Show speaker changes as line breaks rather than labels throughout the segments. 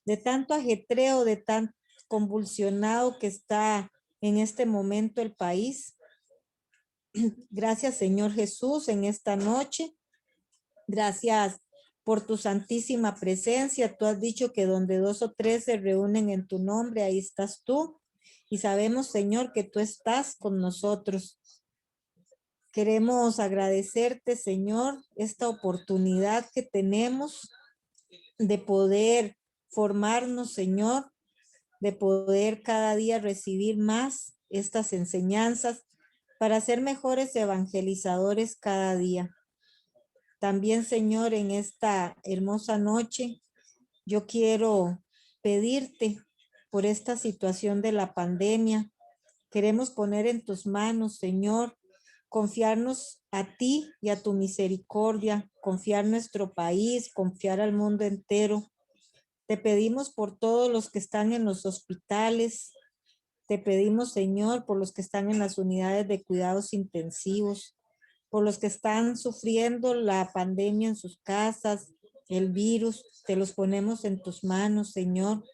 de tanto ajetreo, de tan convulsionado que está en este momento el país. Gracias, Señor Jesús, en esta noche. Gracias por tu santísima presencia. Tú has dicho que donde 2 o 3 se reúnen en tu nombre, ahí estás tú. Y sabemos, Señor, que tú estás con nosotros. Queremos agradecerte, Señor, esta oportunidad que tenemos de poder formarnos, Señor, de poder cada día recibir más estas enseñanzas para ser mejores evangelizadores cada día. También, Señor, en esta hermosa noche, yo quiero pedirte por esta situación de la pandemia. Queremos poner en tus manos, Señor, confiarnos a ti y a tu misericordia, confiar nuestro país, confiar al mundo entero. Te pedimos por todos los que están en los hospitales. Te pedimos, Señor, por los que están en las unidades de cuidados intensivos, por los que están sufriendo la pandemia en sus casas, el virus. Te los ponemos en tus manos, Señor.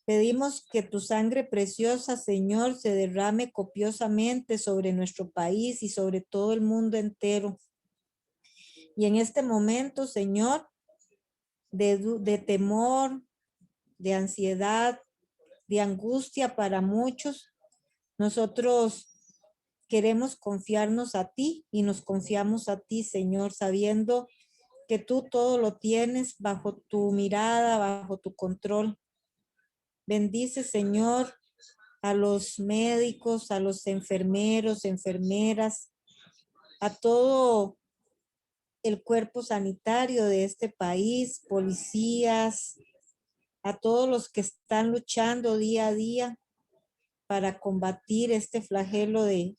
Pedimos que tu sangre preciosa, Señor, se derrame copiosamente sobre nuestro país y sobre todo el mundo entero. Y en este momento, Señor, de temor, de ansiedad, de angustia para muchos, nosotros queremos confiarnos a ti y nos confiamos a ti, Señor, sabiendo que tú todo lo tienes bajo tu mirada, bajo tu control. Bendice, Señor, a los médicos, a los enfermeros, enfermeras, a todo el cuerpo sanitario de este país, policías, a todos los que están luchando día a día para combatir este flagelo de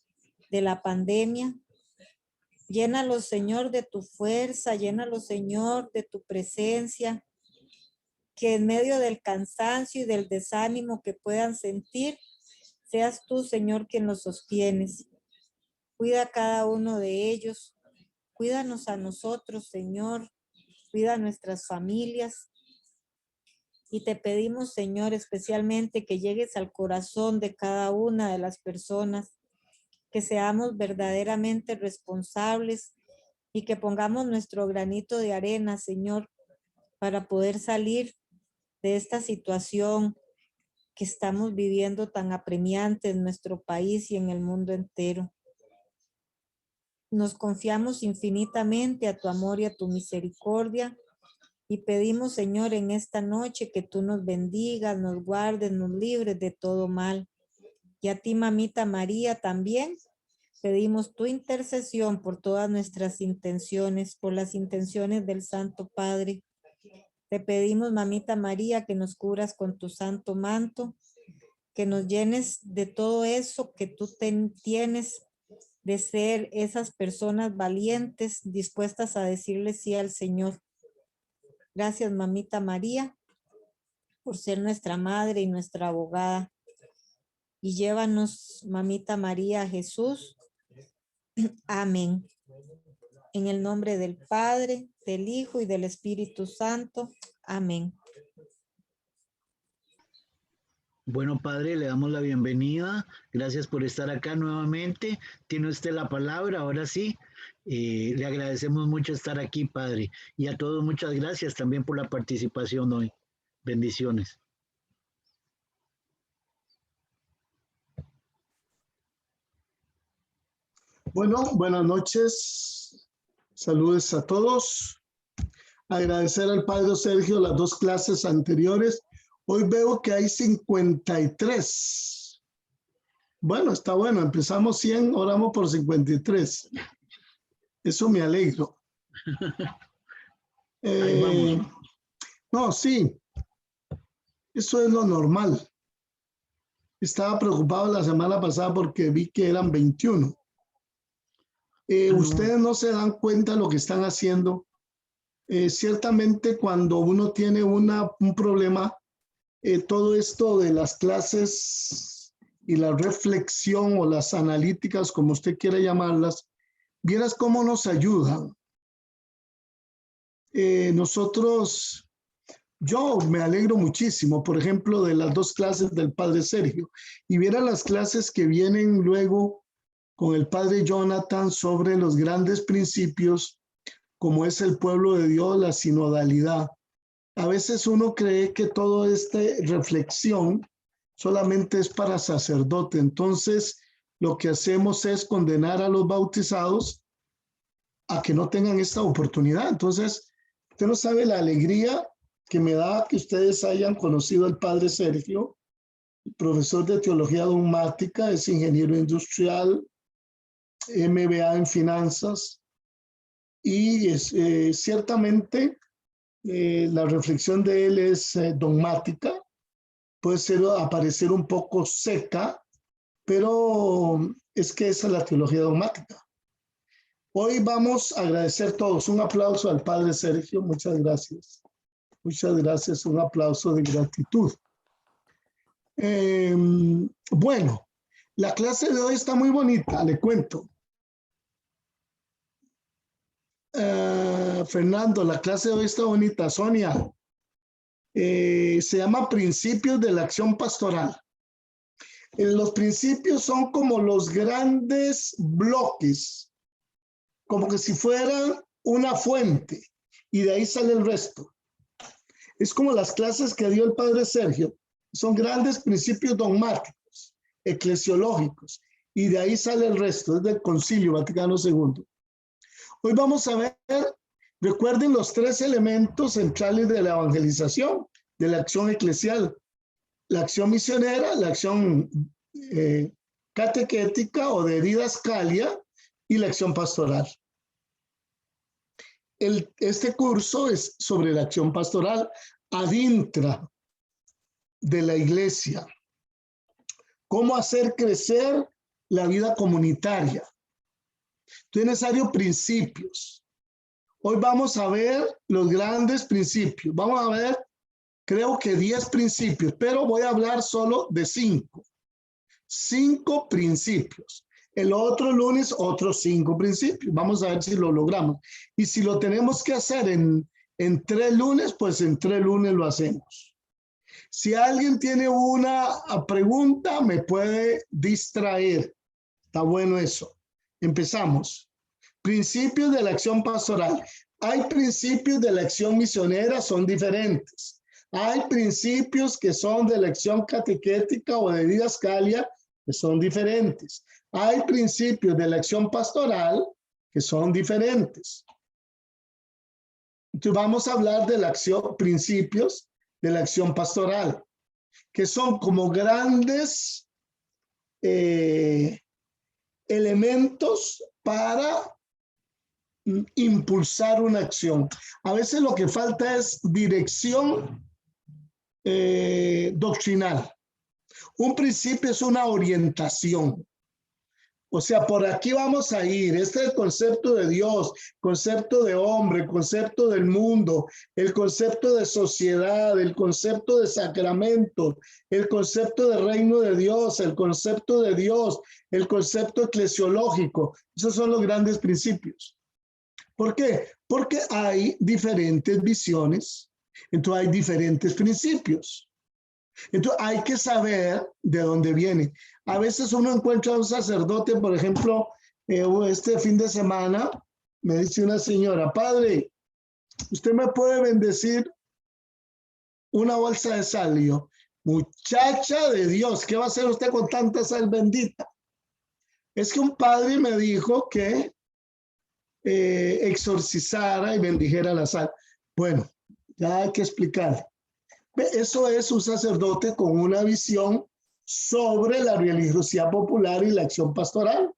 la pandemia. Llénalos, Señor, de tu fuerza, llénalos, Señor, de tu presencia, que en medio del cansancio y del desánimo que puedan sentir, seas tú, Señor, quien los sostienes. Cuida a cada uno de ellos, cuídanos a nosotros, Señor, cuida a nuestras familias. Y te pedimos, Señor, especialmente que llegues al corazón de cada una de las personas, que seamos verdaderamente responsables y que pongamos nuestro granito de arena, Señor, para poder salir de esta situación que estamos viviendo tan apremiante en nuestro país y en el mundo entero. Nos confiamos infinitamente a tu amor y a tu misericordia y pedimos, Señor, en esta noche que tú nos bendigas, nos guardes, nos libres de todo mal. Y a ti, Mamita María, también pedimos tu intercesión por todas nuestras intenciones, por las intenciones del Santo Padre. Te pedimos, Mamita María, que nos cubras con tu santo manto, que nos llenes de todo eso que tú tienes, de ser esas personas valientes, dispuestas a decirle sí al Señor. Gracias, Mamita María, por ser nuestra madre y nuestra abogada. Y llévanos, Mamita María, a Jesús. Amén. En el nombre del Padre, del Hijo y del Espíritu Santo. Amén.
Bueno, Padre, le damos la bienvenida. Gracias por estar acá nuevamente. Tiene usted la palabra, ahora sí. Le agradecemos mucho estar aquí, Padre. Y a todos muchas gracias también por la participación hoy. Bendiciones.
Bueno, buenas noches. Saludos a todos. Agradecer al Padre Sergio las 2 clases anteriores. Hoy veo que hay 53. Bueno, está bueno. Empezamos 100, oramos por 53. Eso me alegro.
Ahí vamos.
No, sí. Eso es lo normal. Estaba preocupado la semana pasada porque vi que eran 21. Ustedes no se dan cuenta de lo que están haciendo. Ciertamente cuando uno tiene un problema, todo esto de las clases y la reflexión o las analíticas, como usted quiera llamarlas, vieras cómo nos ayudan. Nosotros Yo me alegro muchísimo, por ejemplo, de las 2 clases del padre Sergio, y viera las clases que vienen luego con el padre Jonathan sobre los grandes principios, como es el pueblo de Dios, la sinodalidad. A veces uno cree que toda esta reflexión solamente es para sacerdote. Entonces, lo que hacemos es condenar a los bautizados a que no tengan esta oportunidad. Entonces, usted no sabe la alegría que me da que ustedes hayan conocido al padre Sergio, profesor de teología dogmática, es ingeniero industrial, MBA en finanzas, y ciertamente la reflexión de él es dogmática, puede aparecer un poco seca, pero es que esa es la teología dogmática. Hoy vamos a agradecer todos. Un aplauso al padre Sergio. Muchas gracias. Muchas gracias. Un aplauso de gratitud. Bueno, la clase de hoy está muy bonita, le cuento. Fernando, la clase de hoy está bonita. Sonia, se llama Principios de la Acción Pastoral. Los principios son como los grandes bloques, como que si fueran una fuente, y de ahí sale el resto. Es como las clases que dio el padre Sergio, son grandes principios dogmáticos, eclesiológicos, y de ahí sale el resto, es del Concilio Vaticano II. Hoy vamos a ver, recuerden los 3 elementos centrales de la evangelización, de la acción eclesial: la acción misionera, la acción catequética o de didascalia y la acción pastoral. Este curso es sobre la acción pastoral ad intra de la iglesia. Cómo hacer crecer la vida comunitaria. Entonces es necesario principios. Hoy vamos a ver los grandes principios. Vamos a ver, creo que 10 principios, pero voy a hablar solo de 5. 5 principios. El otro lunes, otros 5 principios. Vamos a ver si lo logramos. Y si lo tenemos que hacer en 3 lunes, pues en 3 lunes lo hacemos. Si alguien tiene una pregunta, me puede distraer. Está bueno eso. Empezamos. Principios de la acción pastoral. Hay principios de la acción misionera, son diferentes. Hay principios que son de la acción catequética o de didascalia, que son diferentes. Hay principios de la acción pastoral que son diferentes. Entonces vamos a hablar de la acción, principios de la acción pastoral, que son como grandes elementos para impulsar una acción. A veces lo que falta es dirección doctrinal. Un principio es una orientación. O sea, por aquí vamos a ir. Este es el concepto de Dios, concepto de hombre, concepto del mundo, el concepto de sociedad, el concepto de sacramento, el concepto de reino de Dios, el concepto de Dios, el concepto eclesiológico. Esos son los grandes principios. ¿Por qué? Porque hay diferentes visiones, entonces hay diferentes principios. Entonces hay que saber de dónde viene. A veces uno encuentra a un sacerdote, por ejemplo, este fin de semana, me dice una señora: padre, ¿usted me puede bendecir una bolsa de sal? Y yo: muchacha de Dios, ¿qué va a hacer usted con tanta sal bendita? Es que un padre me dijo que exorcizara y bendijera la sal. Bueno, ya hay que explicar. Eso es un sacerdote con una visión sobre la religiosidad popular y la acción pastoral.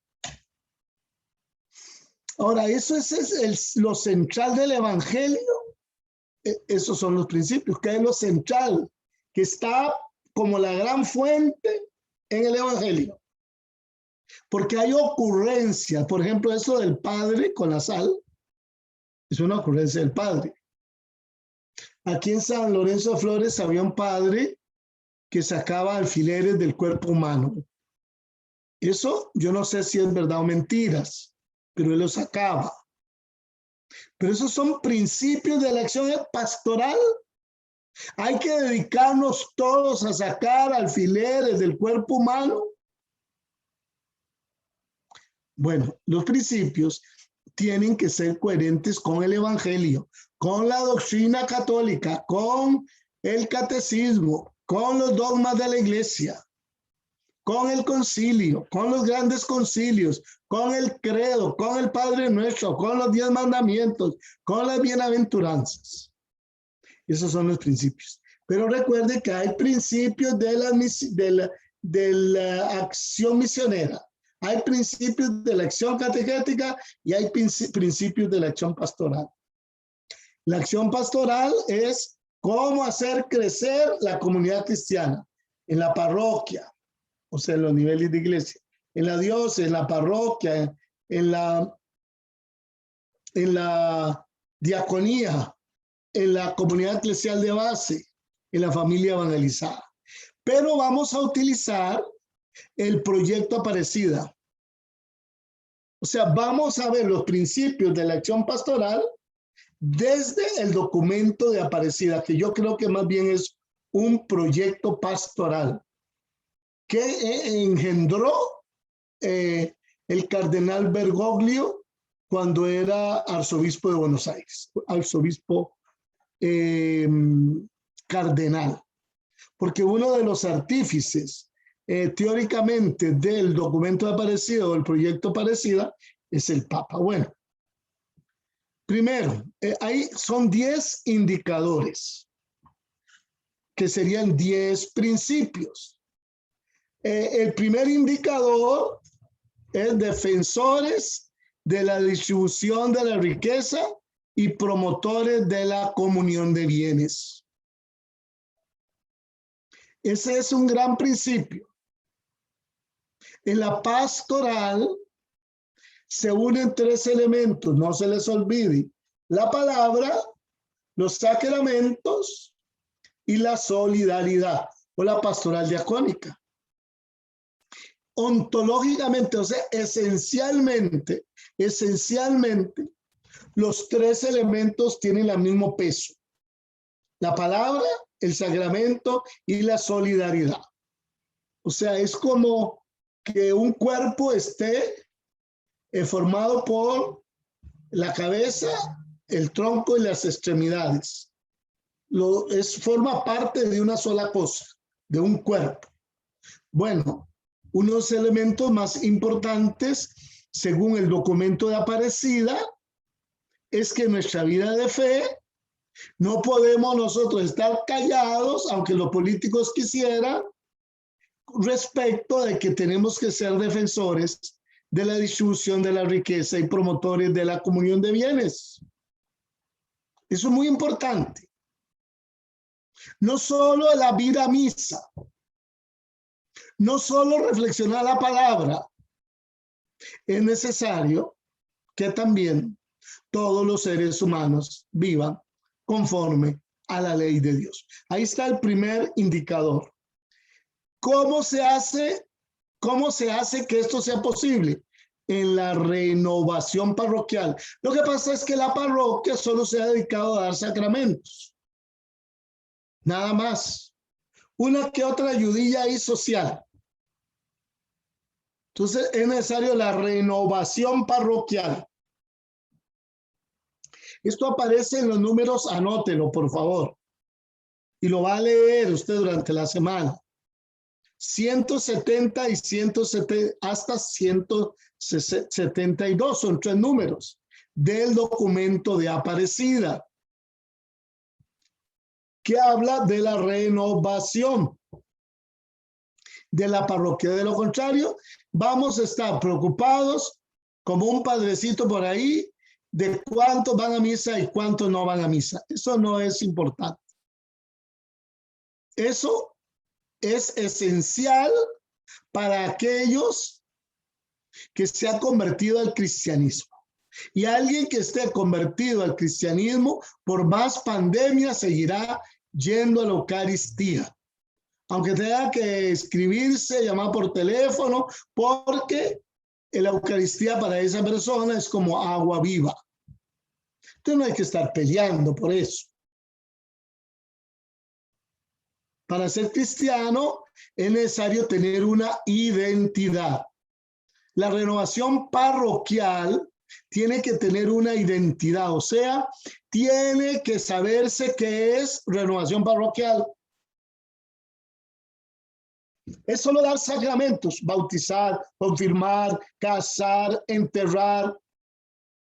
Ahora, eso es lo central del evangelio. Esos son los principios, que es lo central, que está como la gran fuente en el evangelio. Porque hay ocurrencias, por ejemplo, eso del padre con la sal, es una ocurrencia del padre. Aquí en San Lorenzo de Flores había un padre que sacaba alfileres del cuerpo humano. Eso yo no sé si es verdad o mentiras, pero él lo sacaba. Pero esos son principios de la acción pastoral Hay que dedicarnos todos a sacar alfileres del cuerpo humano. Bueno, los principios tienen que ser coherentes con el evangelio, con la doctrina católica, con el catecismo, con los dogmas de la iglesia, con el concilio, con los grandes concilios, con el credo, con el Padre Nuestro, con los 10 mandamientos, con las bienaventuranzas. Esos son los principios. Pero recuerde que hay principios de la acción misionera, hay principios de la acción catequética y hay principios de la acción pastoral. La acción pastoral es cómo hacer crecer la comunidad cristiana en la parroquia, o sea, en los niveles de iglesia, en la diócesis, en la parroquia, en la diaconía, en la comunidad eclesial de base, en la familia evangelizada. Pero vamos a utilizar el proyecto Aparecida. O sea, vamos a ver los principios de la acción pastoral desde el documento de Aparecida, que yo creo que más bien es un proyecto pastoral que engendró el cardenal Bergoglio cuando era arzobispo de Buenos Aires, arzobispo cardenal, porque uno de los artífices teóricamente del documento de Aparecida o el proyecto Aparecida es el Papa. Bueno, primero, ahí son 10 indicadores que serían 10 principios. El primer indicador es defensores de la distribución de la riqueza y promotores de la comunión de bienes. Ese es un gran principio. En la pastoral se unen 3 elementos, no se les olvide: la palabra, los sacramentos y la solidaridad o la pastoral diacónica. Ontológicamente, o sea, esencialmente, los 3 elementos tienen el mismo peso: la palabra, el sacramento y la solidaridad. O sea, es como que un cuerpo esté formado por la cabeza, el tronco y las extremidades. Forma parte de una sola cosa, de un cuerpo. Bueno, unos elementos más importantes, según el documento de Aparecida, es que nuestra vida de fe no podemos nosotros estar callados, aunque los políticos quisieran, respecto de que tenemos que ser defensores de la distribución de la riqueza y promotores de la comunión de bienes. Eso es muy importante. No solo la vida misa, no solo reflexionar la palabra, es necesario que también todos los seres humanos vivan conforme a la ley de Dios. Ahí está el primer indicador. ¿Cómo se hace que esto sea posible? En la renovación parroquial. Lo que pasa es que la parroquia solo se ha dedicado a dar sacramentos. Nada más. Una que otra ayudilla ahí social. Entonces es necesario la renovación parroquial. Esto aparece en los números, anótelo por favor. Y lo va a leer usted durante la semana. 170 y 170 hasta 172 son 3 números del documento de Aparecida que habla de la renovación de la parroquia. De lo contrario, vamos a estar preocupados como un padrecito por ahí de cuántos van a misa y cuántos no van a misa. Eso no es importante. Eso es esencial para aquellos que se han convertido al cristianismo. Y alguien que esté convertido al cristianismo, por más pandemia, seguirá yendo a la Eucaristía. Aunque tenga que escribirse, llamar por teléfono, porque la Eucaristía para esa persona es como agua viva. Entonces no hay que estar peleando por eso. Para ser cristiano es necesario tener una identidad. La renovación parroquial tiene que tener una identidad, o sea, tiene que saberse qué es renovación parroquial. Es solo dar sacramentos, bautizar, confirmar, casar, enterrar.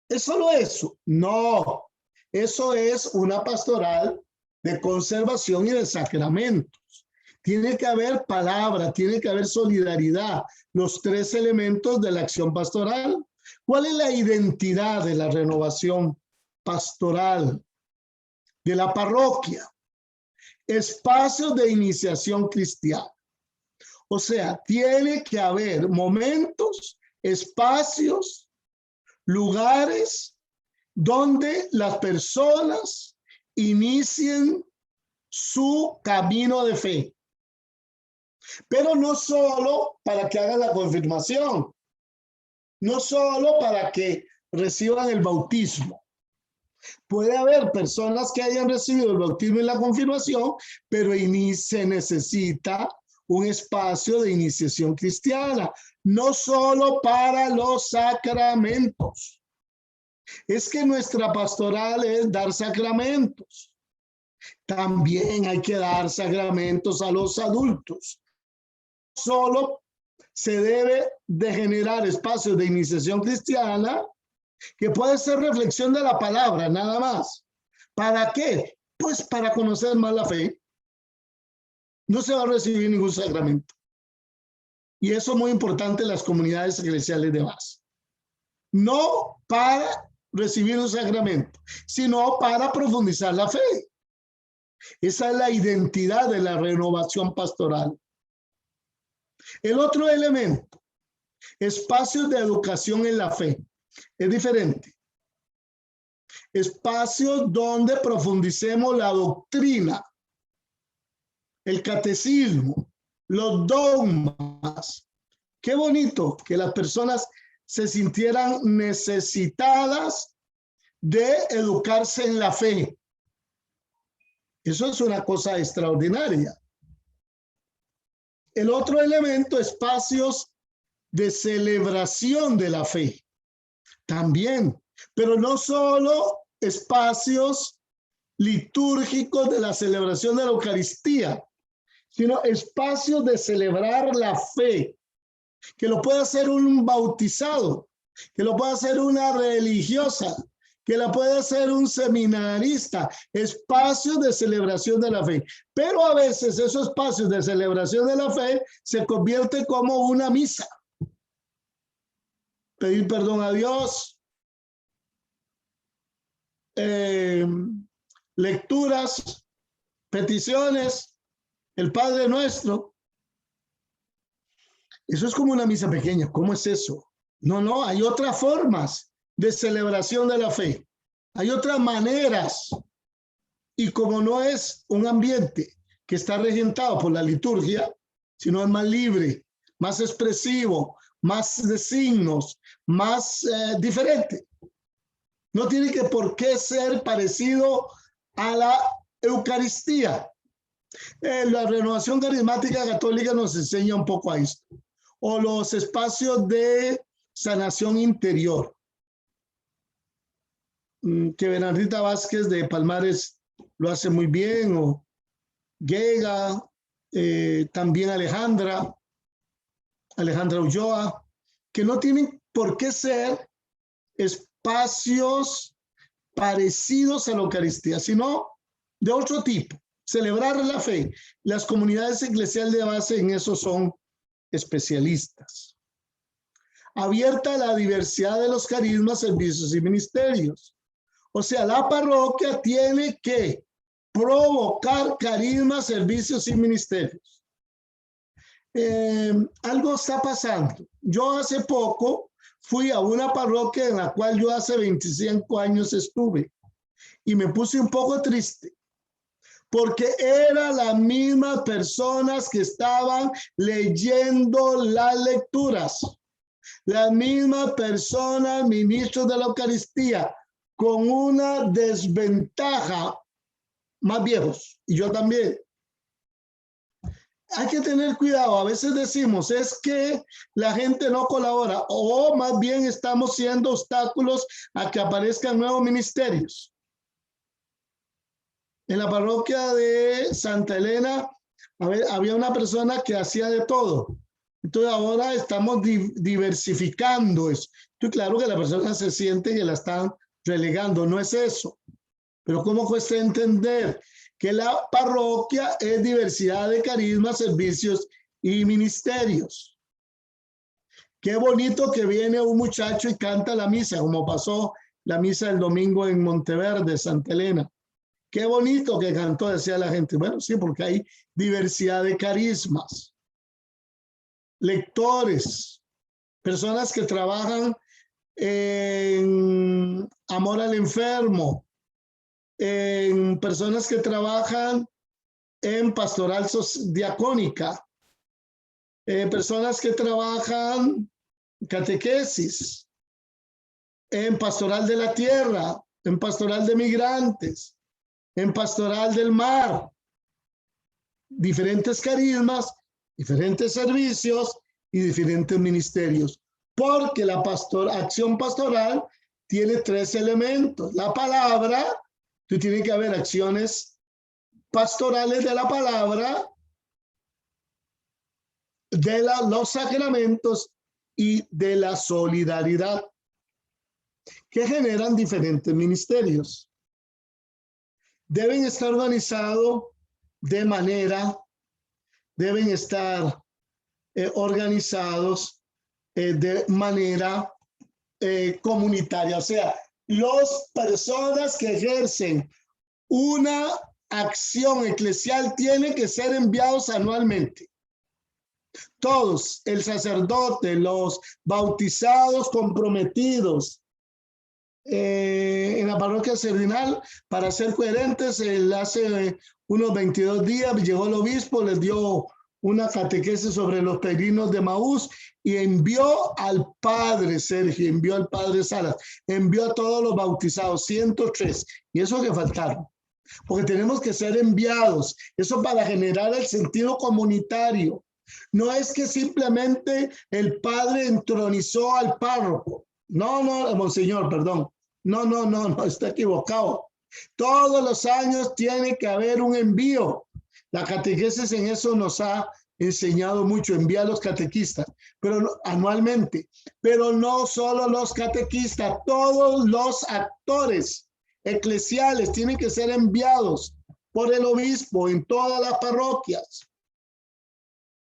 ¿Es solo eso? No, eso es una pastoral de conservación y de sacramentos. Tiene que haber palabra, tiene que haber solidaridad, los tres elementos de la acción pastoral. ¿Cuál es la identidad de la renovación pastoral de la parroquia? Espacios de iniciación cristiana. O sea, tiene que haber momentos, espacios, lugares donde las personas inicien su camino de fe. Pero no solo para que hagan la confirmación, no solo para que reciban el bautismo. Puede haber personas que hayan recibido el bautismo y la confirmación, pero se necesita un espacio de iniciación cristiana, no solo para los sacramentos. Es que nuestra pastoral es dar sacramentos. También hay que dar sacramentos a los adultos. Solo se debe de generar espacios de iniciación cristiana que puede ser reflexión de la palabra, nada más. ¿Para qué? Pues para conocer más la fe. No se va a recibir ningún sacramento. Y eso es muy importante en las comunidades eclesiales de base. No para recibir un sacramento, sino para profundizar la fe. Esa es la identidad de la renovación pastoral. El otro elemento, espacios de educación en la fe, es diferente. Espacios donde profundicemos la doctrina, el catecismo, los dogmas. Qué bonito que las personas se sintieran necesitadas de educarse en la fe. Eso es una cosa extraordinaria. El otro elemento, espacios de celebración de la fe. También, pero no solo espacios litúrgicos de la celebración de la Eucaristía, sino espacios de celebrar la fe, que lo puede hacer un bautizado, que lo puede hacer una religiosa, que la puede hacer un seminarista, espacios de celebración de la fe. Pero a veces esos espacios de celebración de la fe se convierten como una misa. Pedir perdón a Dios, lecturas, peticiones, el Padre Nuestro. Eso es como una misa pequeña. ¿Cómo es eso? No, hay otras formas de celebración de la fe. Hay otras maneras. Y como no es un ambiente que está regentado por la liturgia, sino es más libre, más expresivo, más de signos, más diferente. No tiene que por qué ser parecido a la Eucaristía. La renovación carismática católica nos enseña un poco a esto. O los espacios de sanación interior, que Bernardita Vázquez de Palmares lo hace muy bien, o Gega, también Alejandra Ulloa, que no tienen por qué ser espacios parecidos a la Eucaristía, sino de otro tipo. Celebrar la fe. Las comunidades eclesiales de base en eso son especialistas. Abierta a la diversidad de los carismas, servicios y ministerios. O sea, la parroquia tiene que provocar carismas, servicios y ministerios. Algo está pasando. Yo hace poco fui a una parroquia en la cual yo hace 25 años estuve y me puse un poco triste porque eran las mismas personas que estaban leyendo las lecturas, las mismas personas, ministros de la Eucaristía, con una desventaja, más viejos, y yo también, hay que tener cuidado. A veces decimos, es que la gente no colabora, o más bien estamos siendo obstáculos a que aparezcan nuevos ministerios. En la parroquia de Santa Elena, había una persona que hacía de todo. Entonces ahora estamos diversificando eso. Entonces claro que la persona se siente que la están relegando, no es eso. Pero ¿cómo cuesta entender que la parroquia es diversidad de carismas, servicios y ministerios? Qué bonito que viene un muchacho y canta la misa, como pasó la misa el domingo en Monteverde, Santa Elena. Qué bonito que cantó, decía la gente. Bueno, sí, porque hay diversidad de carismas. Lectores, personas que trabajan en amor al enfermo, en personas que trabajan en pastoral diacónica, personas que trabajan catequesis, en pastoral de la tierra, en pastoral de migrantes, en pastoral del mar, diferentes carismas, diferentes servicios y diferentes ministerios, porque la acción pastoral tiene 3 elementos. La palabra, tiene que haber acciones pastorales de la palabra, de los sacramentos y de la solidaridad, que generan diferentes ministerios. Deben estar organizados de manera, deben estar organizados de manera comunitaria. O sea, las personas que ejercen una acción eclesial tienen que ser enviados anualmente. Todos, el sacerdote, los bautizados comprometidos, en la parroquia Cerdinal, para ser coherentes, hace unos 22 días llegó el obispo, les dio una catequesis sobre los peregrinos de Maús y envió al padre Sergio, envió al padre Salas, envió a todos los bautizados, 103, y eso que faltaron, porque tenemos que ser enviados, eso para generar el sentido comunitario. No es que simplemente el padre entronizó al párroco. No, monseñor, perdón. No, está equivocado. Todos los años tiene que haber un envío. La catequesis en eso nos ha enseñado mucho, envía a los catequistas, pero anualmente. Pero no solo los catequistas, todos los actores eclesiales tienen que ser enviados por el obispo en todas las parroquias,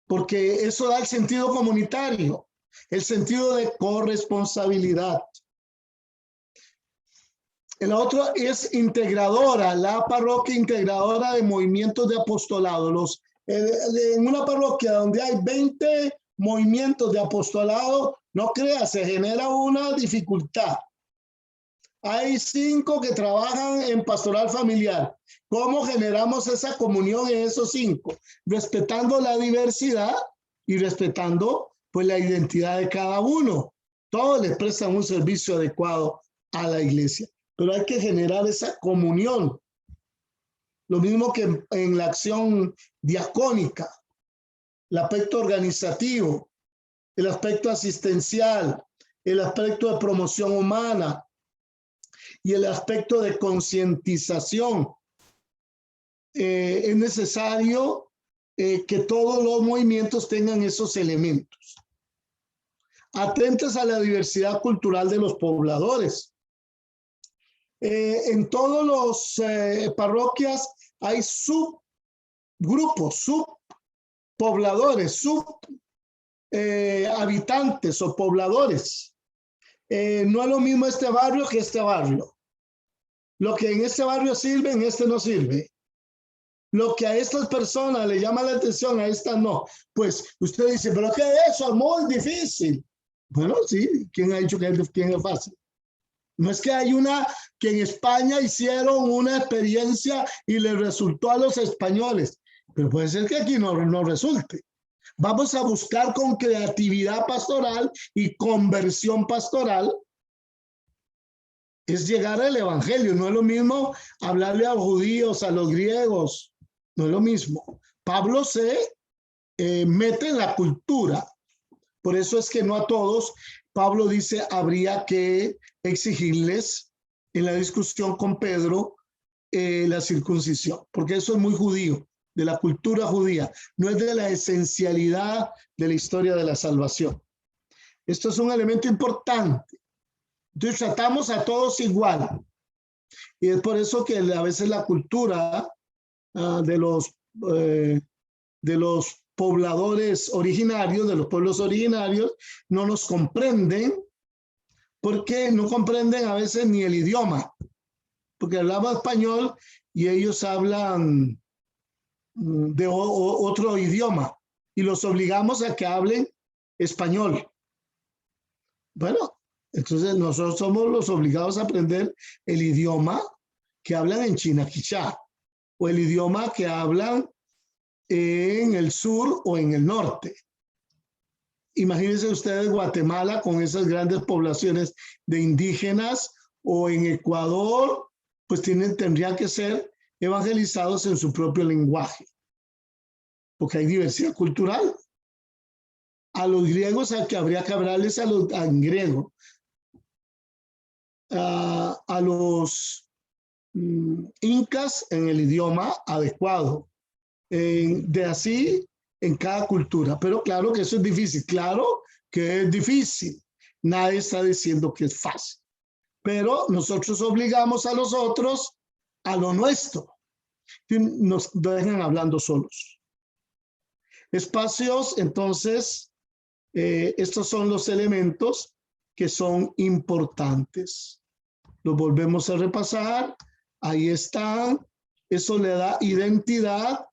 porque eso da el sentido comunitario, el sentido de corresponsabilidad. El otro es integradora, la parroquia integradora de movimientos de apostolado. En una parroquia donde hay 20 movimientos de apostolado, no creas, se genera una dificultad. Hay 5 que trabajan en pastoral familiar. ¿Cómo generamos esa comunión en esos 5? Respetando la diversidad y respetando pues la identidad de cada uno. Todos les prestan un servicio adecuado a la iglesia, pero hay que generar esa comunión. Lo mismo que en la acción diacónica, el aspecto organizativo, el aspecto asistencial, el aspecto de promoción humana y el aspecto de concientización. Es necesario que todos los movimientos tengan esos elementos. Atentos a la diversidad cultural de los pobladores. En todos los parroquias hay subgrupos, subpobladores, habitantes o pobladores. No es lo mismo este barrio que este barrio. Lo que en este barrio sirve, en este no sirve. Lo que a estas personas le llama la atención, a estas no. Pues usted dice, pero ¿qué es eso? Es muy difícil. Bueno, sí, ¿quién ha dicho que es fácil? No es que hay que en España hicieron una experiencia y le resultó a los españoles, pero puede ser que aquí no resulte. Vamos a buscar con creatividad pastoral y conversión pastoral, es llegar al evangelio. No es lo mismo hablarle a los judíos, a los griegos, no es lo mismo. Pablo se meten la cultura. Por eso es que no a todos, Pablo dice, habría que exigirles en la discusión con Pedro la circuncisión, porque eso es muy judío, de la cultura judía, no es de la esencialidad de la historia de la salvación. Esto es un elemento importante. Entonces tratamos a todos igual. Y es por eso que a veces la cultura de los pobladores originarios, de los pueblos originarios, no nos comprenden, porque no comprenden a veces ni el idioma, porque hablamos español y ellos hablan de otro idioma y los obligamos a que hablen español. Bueno, entonces nosotros somos los obligados a aprender el idioma que hablan en China Quichá o el idioma que hablan en el sur o en el norte. Imagínense ustedes Guatemala con esas grandes poblaciones de indígenas, o en Ecuador, pues tendrían que ser evangelizados en su propio lenguaje, porque hay diversidad cultural. A los griegos habría que hablarles en griego. A los incas en el idioma adecuado. De así en cada cultura. Pero claro que eso es difícil. Claro que es difícil. Nadie está diciendo que es fácil. Pero nosotros obligamos a los otros a lo nuestro. Y nos dejan hablando solos. Espacios, entonces, estos son los elementos que son importantes. Los volvemos a repasar. Ahí están. Eso le da identidad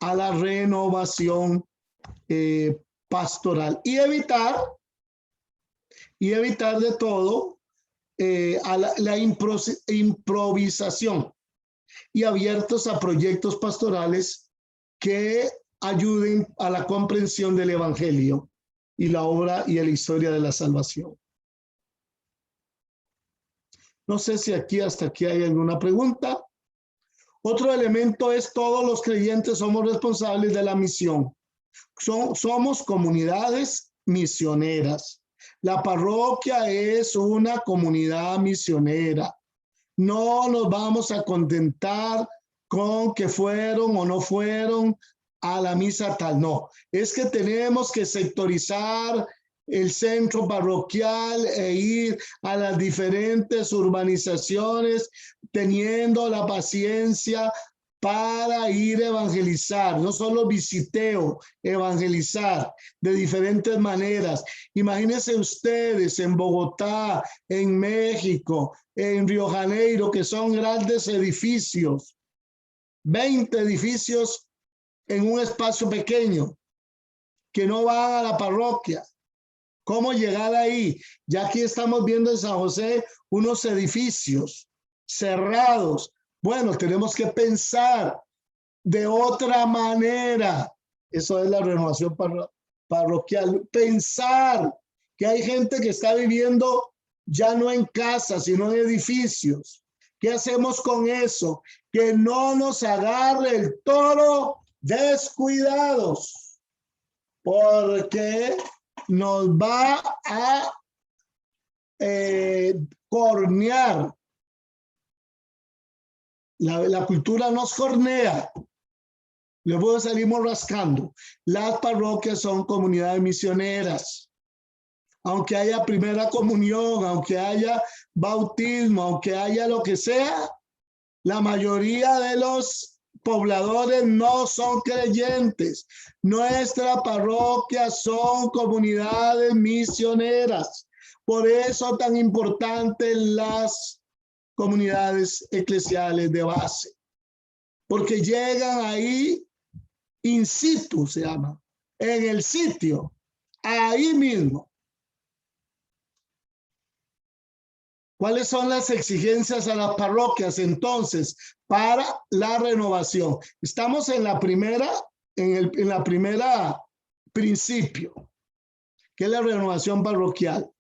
a la renovación pastoral. Y evitar de todo a la improvisación, y abiertos a proyectos pastorales que ayuden a la comprensión del Evangelio y la obra y la historia de la salvación. No sé si hasta aquí hay alguna pregunta. Otro elemento es: todos los creyentes somos responsables de la misión. Somos comunidades misioneras. La parroquia es una comunidad misionera. No nos vamos a contentar con que fueron o no fueron a la misa tal. No, es que tenemos que sectorizar el centro parroquial e ir a las diferentes urbanizaciones teniendo la paciencia para ir a evangelizar, no solo visiteo, evangelizar de diferentes maneras. Imagínense ustedes en Bogotá, en México, en Río Janeiro, que son grandes edificios, 20 edificios en un espacio pequeño, que no van a la parroquia. ¿Cómo llegar ahí? Ya aquí estamos viendo en San José unos edificios cerrados. Bueno, tenemos que pensar de otra manera. Eso es la renovación parroquial. Pensar que hay gente que está viviendo ya no en casas, sino en edificios. ¿Qué hacemos con eso? Que no nos agarre el toro descuidados, porque nos va a cornear. La cultura nos cornea. Luego salimos rascando. Las parroquias son comunidades misioneras. Aunque haya primera comunión, aunque haya bautismo, aunque haya lo que sea, la mayoría de los pobladores no son creyentes. Nuestra parroquia son comunidades misioneras. Por eso tan importante las comunidades eclesiales de base, porque llegan ahí in situ, se llama, en el sitio, ahí mismo. ¿Cuáles son las exigencias a las parroquias entonces para la renovación? Estamos en la primera, en la primera principio, que es la renovación parroquial.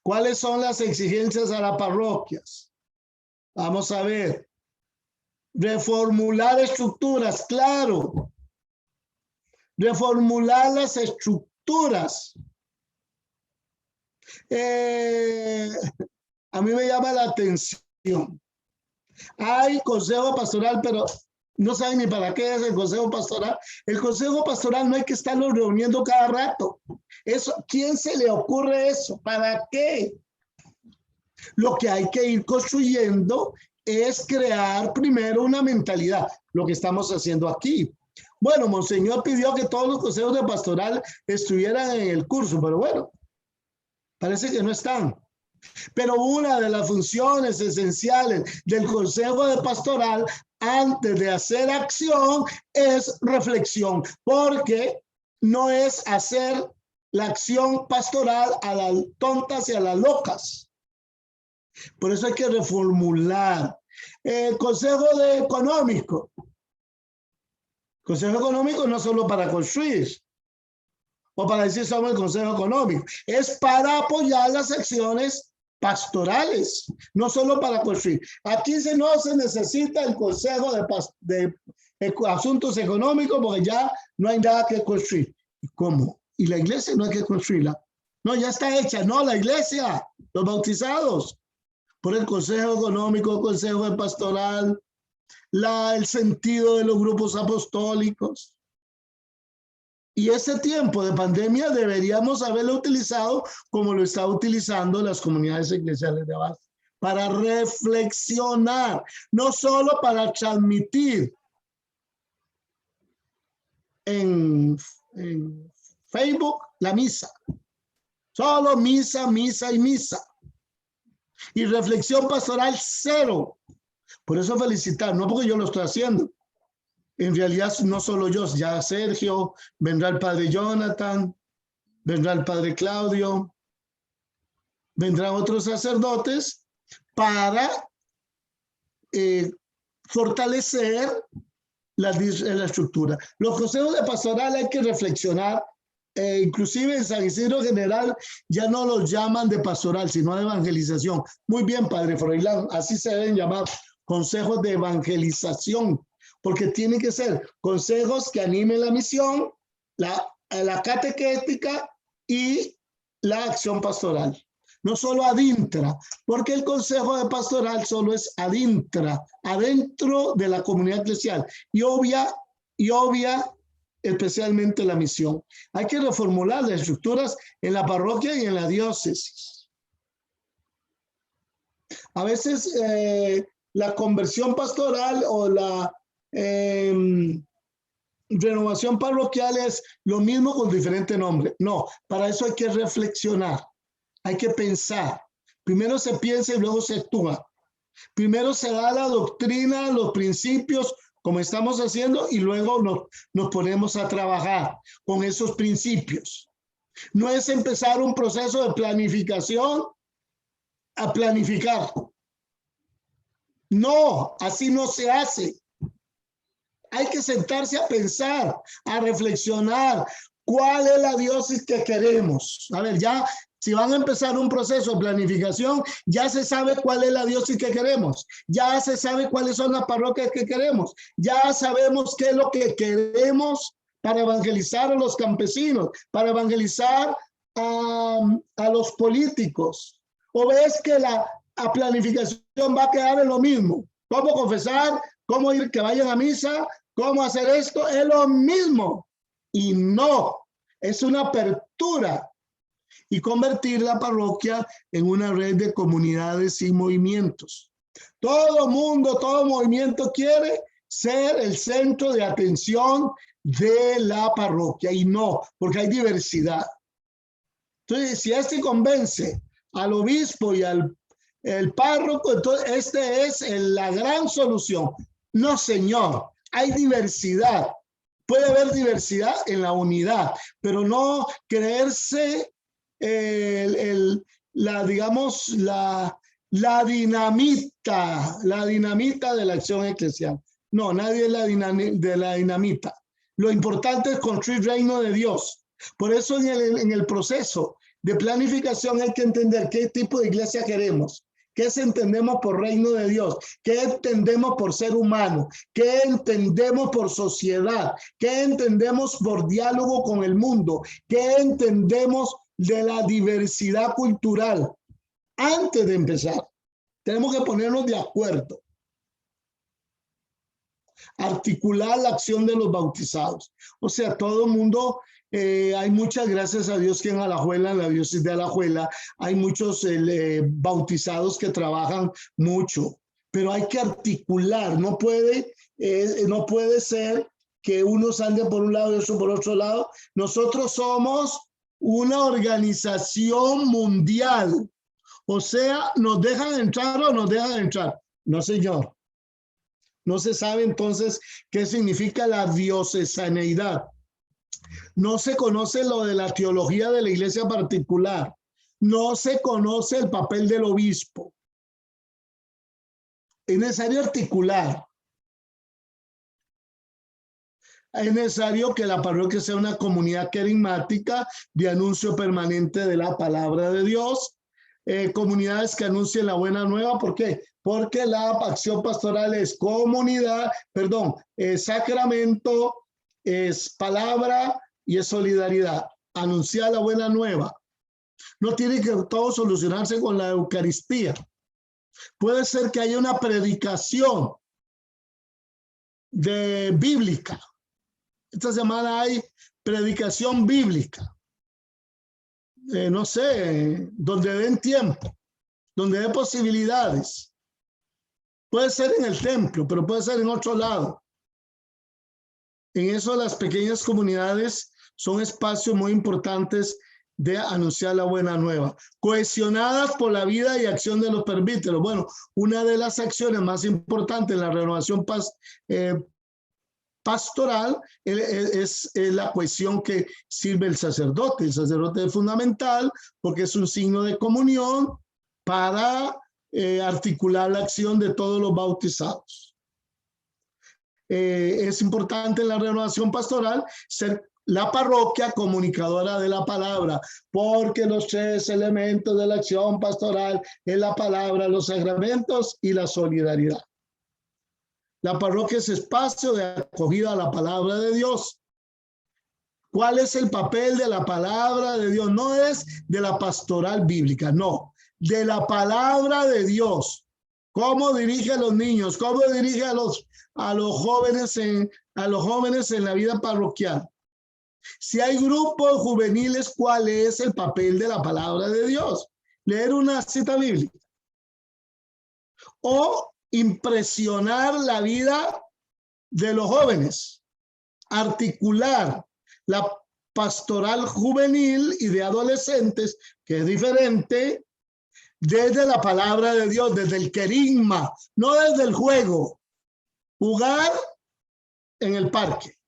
¿Cuáles son las exigencias a las parroquias? Vamos a ver. Reformular estructuras, claro. reformular las estructuras. A mí me llama la atención. Hay consejo pastoral, pero no saben ni para qué es el consejo pastoral. El consejo pastoral no hay que estarlo reuniendo cada rato. Eso, ¿quién se le ocurre eso? ¿Para qué? Lo que hay que ir construyendo es crear primero una mentalidad, lo que estamos haciendo aquí. Bueno, Monseñor pidió que todos los consejos de pastoral estuvieran en el curso, pero bueno, parece que no están. Pero una de las funciones esenciales del consejo de pastoral antes de hacer acción es reflexión, porque no es hacer la acción pastoral a las tontas y a las locas. Por eso hay que reformular. El consejo económico. Consejo económico no solo para construir o para decir somos el consejo económico, es para apoyar las acciones pastorales, no solo para construir. Aquí no se necesita el consejo de asuntos económicos porque ya no hay nada que construir. ¿Cómo? ¿Y la iglesia no hay que construirla? No, ya está hecha. No, la iglesia, los bautizados, por el consejo económico, consejo de pastoral, el sentido de los grupos apostólicos. Y ese tiempo de pandemia deberíamos haberlo utilizado como lo está utilizando las comunidades eclesiales de base, para reflexionar, no solo para transmitir en Facebook la misa, solo misa, misa y misa. Y reflexión pastoral cero. Por eso felicitar, no porque yo lo estoy haciendo. En realidad no solo yo, ya Sergio, vendrá el padre Jonathan, vendrá el padre Claudio, vendrán otros sacerdotes para fortalecer la estructura. Los consejos de pastoral hay que reflexionar, inclusive en San Isidro General ya no los llaman de pastoral, sino de evangelización. Muy bien, padre Froilán, así se deben llamar, consejos de evangelización, porque tienen que ser consejos que animen la misión, la catequética y la acción pastoral. No solo adintra, porque el consejo de pastoral solo es adintra, adentro de la comunidad eclesial y obvia especialmente la misión. Hay que reformular las estructuras en la parroquia y en la diócesis. A veces la conversión pastoral o la renovación parroquial es lo mismo con diferente nombre. No, para eso hay que reflexionar, hay que pensar. Primero se piensa y luego se actúa. Primero se da la doctrina, los principios, como estamos haciendo, y luego nos ponemos a trabajar con esos principios. No es empezar un proceso de planificación a planificar. No, así no se hace. Hay que sentarse a pensar, a reflexionar cuál es la diócesis que queremos. A ver, ya si van a empezar un proceso de planificación, ya se sabe cuál es la diócesis que queremos. Ya se sabe cuáles son las parroquias que queremos. Ya sabemos qué es lo que queremos para evangelizar a los campesinos, para evangelizar a los políticos. ¿O ves que la planificación va a quedar en lo mismo? ¿Cómo confesar? ¿Cómo ir que vayan a misa? ¿Cómo hacer esto? Es lo mismo. Y no, es una apertura y convertir la parroquia en una red de comunidades y movimientos. Todo mundo, todo movimiento quiere ser el centro de atención de la parroquia y no, porque hay diversidad. Entonces, si este convence al obispo y al párroco, entonces este es la gran solución. No, señor, hay diversidad. Puede haber diversidad en la unidad, pero no creerse la dinamita de la acción eclesial. No, nadie es de la dinamita. Lo importante es construir reino de Dios. Por eso en el proceso de planificación hay que entender qué tipo de iglesia queremos, ¿Qué entendemos por reino de Dios? ¿Qué entendemos por ser humano? ¿Qué entendemos por sociedad? ¿Qué entendemos por diálogo con el mundo? ¿Qué entendemos de la diversidad cultural? Antes de empezar, tenemos que ponernos de acuerdo. Articular la acción de los bautizados. O sea, todo el mundo, hay muchas, gracias a Dios, que en Alajuela, en la diócesis de Alajuela, hay muchos bautizados que trabajan mucho, pero hay que articular. No puede ser que unos anden por un lado y otros por otro lado. Nosotros somos una organización mundial. O sea, ¿nos dejan entrar o nos dejan entrar? No, señor. No se sabe entonces qué significa la diocesaneidad. No se conoce lo de la teología de la iglesia particular. No se conoce el papel del obispo. Es necesario articular. Es necesario que la parroquia sea una comunidad carismática de anuncio permanente de la palabra de Dios. Comunidades que anuncien la buena nueva. ¿Por qué? Porque la acción pastoral es sacramento, es palabra y es solidaridad. Anunciar la buena nueva. No tiene que todo solucionarse con la Eucaristía. Puede ser que haya una predicación bíblica. Esta semana hay predicación bíblica. No sé, donde den tiempo, donde den posibilidades. Puede ser en el templo, pero puede ser en otro lado. En eso las pequeñas comunidades son espacios muy importantes de anunciar la buena nueva, cohesionadas por la vida y acción de los presbíteros. Bueno, una de las acciones más importantes en la renovación pastoral es la cohesión que sirve el sacerdote. El sacerdote es fundamental porque es un signo de comunión para articular la acción de todos los bautizados. Es importante en la renovación pastoral ser la parroquia comunicadora de la palabra, porque los tres elementos de la acción pastoral es la palabra, los sacramentos y la solidaridad. La parroquia es espacio de acogida a la palabra de Dios. ¿Cuál es el papel de la palabra de Dios? No es de la pastoral bíblica, no, de la palabra de Dios. ¿Cómo dirige a los niños? ¿Cómo dirige a los jóvenes en la vida parroquial? Si hay grupos juveniles, ¿cuál es el papel de la palabra de Dios? Leer una cita bíblica. O impresionar la vida de los jóvenes, articular la pastoral juvenil y de adolescentes, que es diferente, desde la palabra de Dios, desde el querigma, no desde el juego. Jugar en el parque.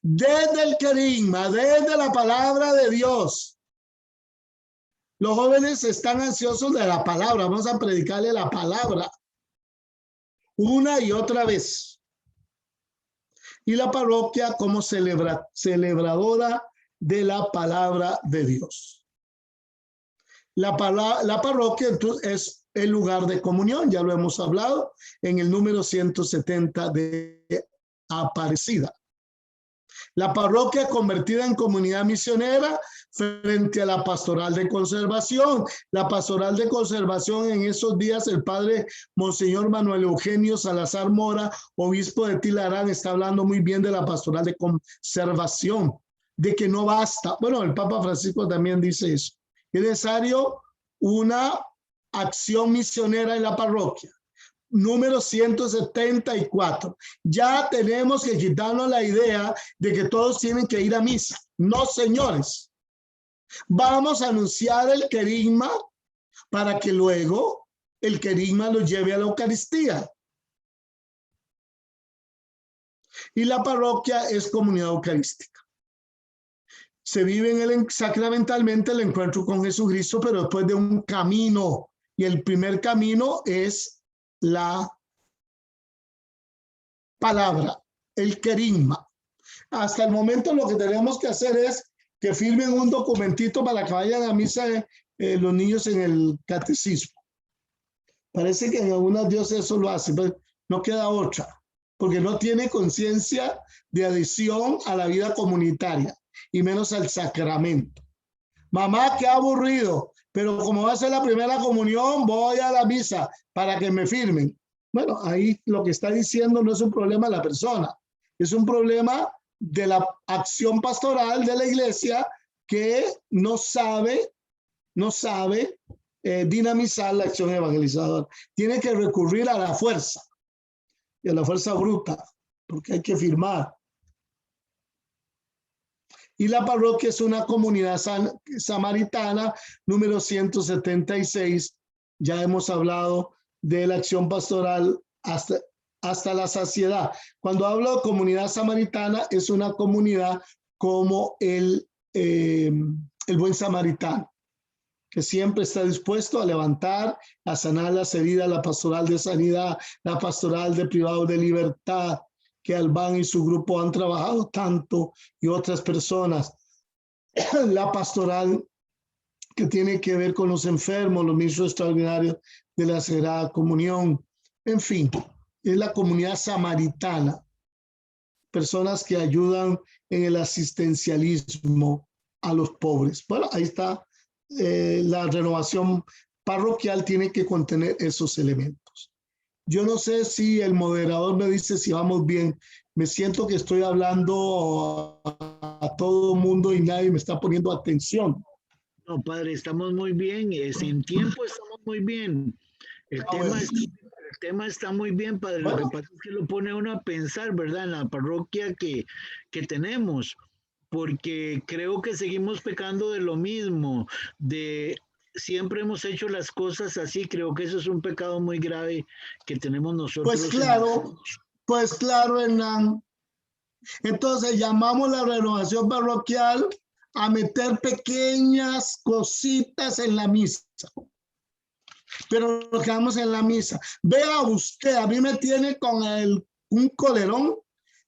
Desde el querigma, desde la palabra de Dios. Los jóvenes están ansiosos de la palabra. Vamos a predicarle la palabra una y otra vez. Y la parroquia como celebradora de la palabra de Dios. La parroquia entonces es el lugar de comunión, ya lo hemos hablado en el número 170 de Aparecida. La parroquia convertida en comunidad misionera frente a la pastoral de conservación. La pastoral de conservación en esos días, el padre Monseñor Manuel Eugenio Salazar Mora, obispo de Tilarán, está hablando muy bien de la pastoral de conservación, de que no basta. Bueno, el Papa Francisco también dice eso. Es necesario una acción misionera en la parroquia. Número 174. Ya tenemos que quitarnos la idea de que todos tienen que ir a misa. No, señores. Vamos a anunciar el querigma para que luego el querigma los lleve a la Eucaristía. Y la parroquia es comunidad eucarística. Se vive sacramentalmente el encuentro con Jesucristo, pero después de un camino. Y el primer camino es la palabra, el querigma. Hasta el momento lo que tenemos que hacer es que firmen un documentito para que vayan a misa los niños en el catecismo. Parece que en algunas diócesis eso lo hace, pero no queda otra, porque no tiene conciencia de adhesión a la vida comunitaria y menos al sacramento. Mamá, qué aburrido, pero como va a ser la primera comunión, voy a la misa para que me firmen. Bueno, ahí lo que está diciendo no es un problema de la persona, es un problema de la acción pastoral de la iglesia que no sabe dinamizar la acción evangelizadora. Tiene que recurrir a la fuerza, y a la fuerza bruta, porque hay que firmar. Y la parroquia es una comunidad samaritana, número 176. Ya hemos hablado de la acción pastoral hasta la saciedad. Cuando hablo de comunidad samaritana, es una comunidad como el buen samaritano, que siempre está dispuesto a levantar, a sanar las heridas, la pastoral de sanidad, la pastoral de privado de libertad, que Albán y su grupo han trabajado tanto, y otras personas. La pastoral que tiene que ver con los enfermos, los ministros extraordinarios de la Sagrada Comunión. En fin, es la comunidad samaritana. Personas que ayudan en el asistencialismo a los pobres. Bueno, ahí está. La renovación parroquial tiene que contener esos elementos. Yo no sé si el moderador me dice si vamos bien. Me siento que estoy hablando a todo el mundo y nadie me está poniendo atención.
No, padre, estamos muy bien. Sin tiempo estamos muy bien. El tema está muy bien, padre. Bueno. Lo que pasa es que lo pone uno a pensar, ¿verdad? En la parroquia que tenemos. Porque creo que seguimos pecando de lo mismo, de siempre hemos hecho las cosas así. Creo que eso es un pecado muy grave que tenemos nosotros.
Pues claro, Hernán. Entonces llamamos la renovación parroquial a meter pequeñas cositas en la misa. Pero nos quedamos en la misa. Vea usted, a mí me tiene con un colerón.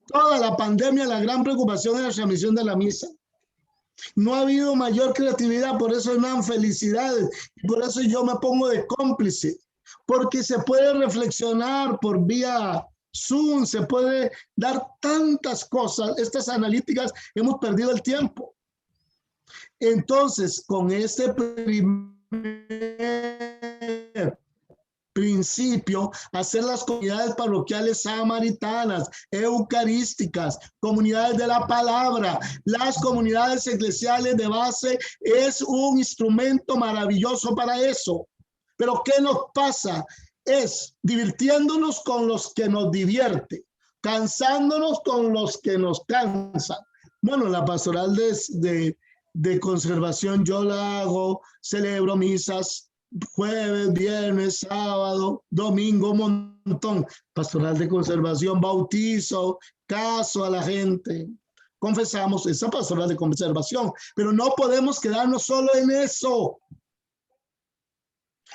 Toda la pandemia, la gran preocupación es la transmisión de la misa. No ha habido mayor creatividad, por eso Hernán, felicidades. Por eso yo me pongo de cómplice, porque se puede reflexionar por vía Zoom, se puede dar tantas cosas. Estas analíticas hemos perdido el tiempo. Entonces, con este primer principio, hacer las comunidades parroquiales samaritanas, eucarísticas, comunidades de la palabra, las comunidades eclesiales de base, es un instrumento maravilloso para eso. Pero ¿qué nos pasa? Es divirtiéndonos con los que nos divierte, cansándonos con los que nos cansan. Bueno, la pastoral de conservación yo la hago, celebro misas jueves, viernes, sábado, domingo, un montón. Pastoral de conservación, bautizo, caso a la gente. Confesamos esa pastoral de conservación, pero no podemos quedarnos solo en eso.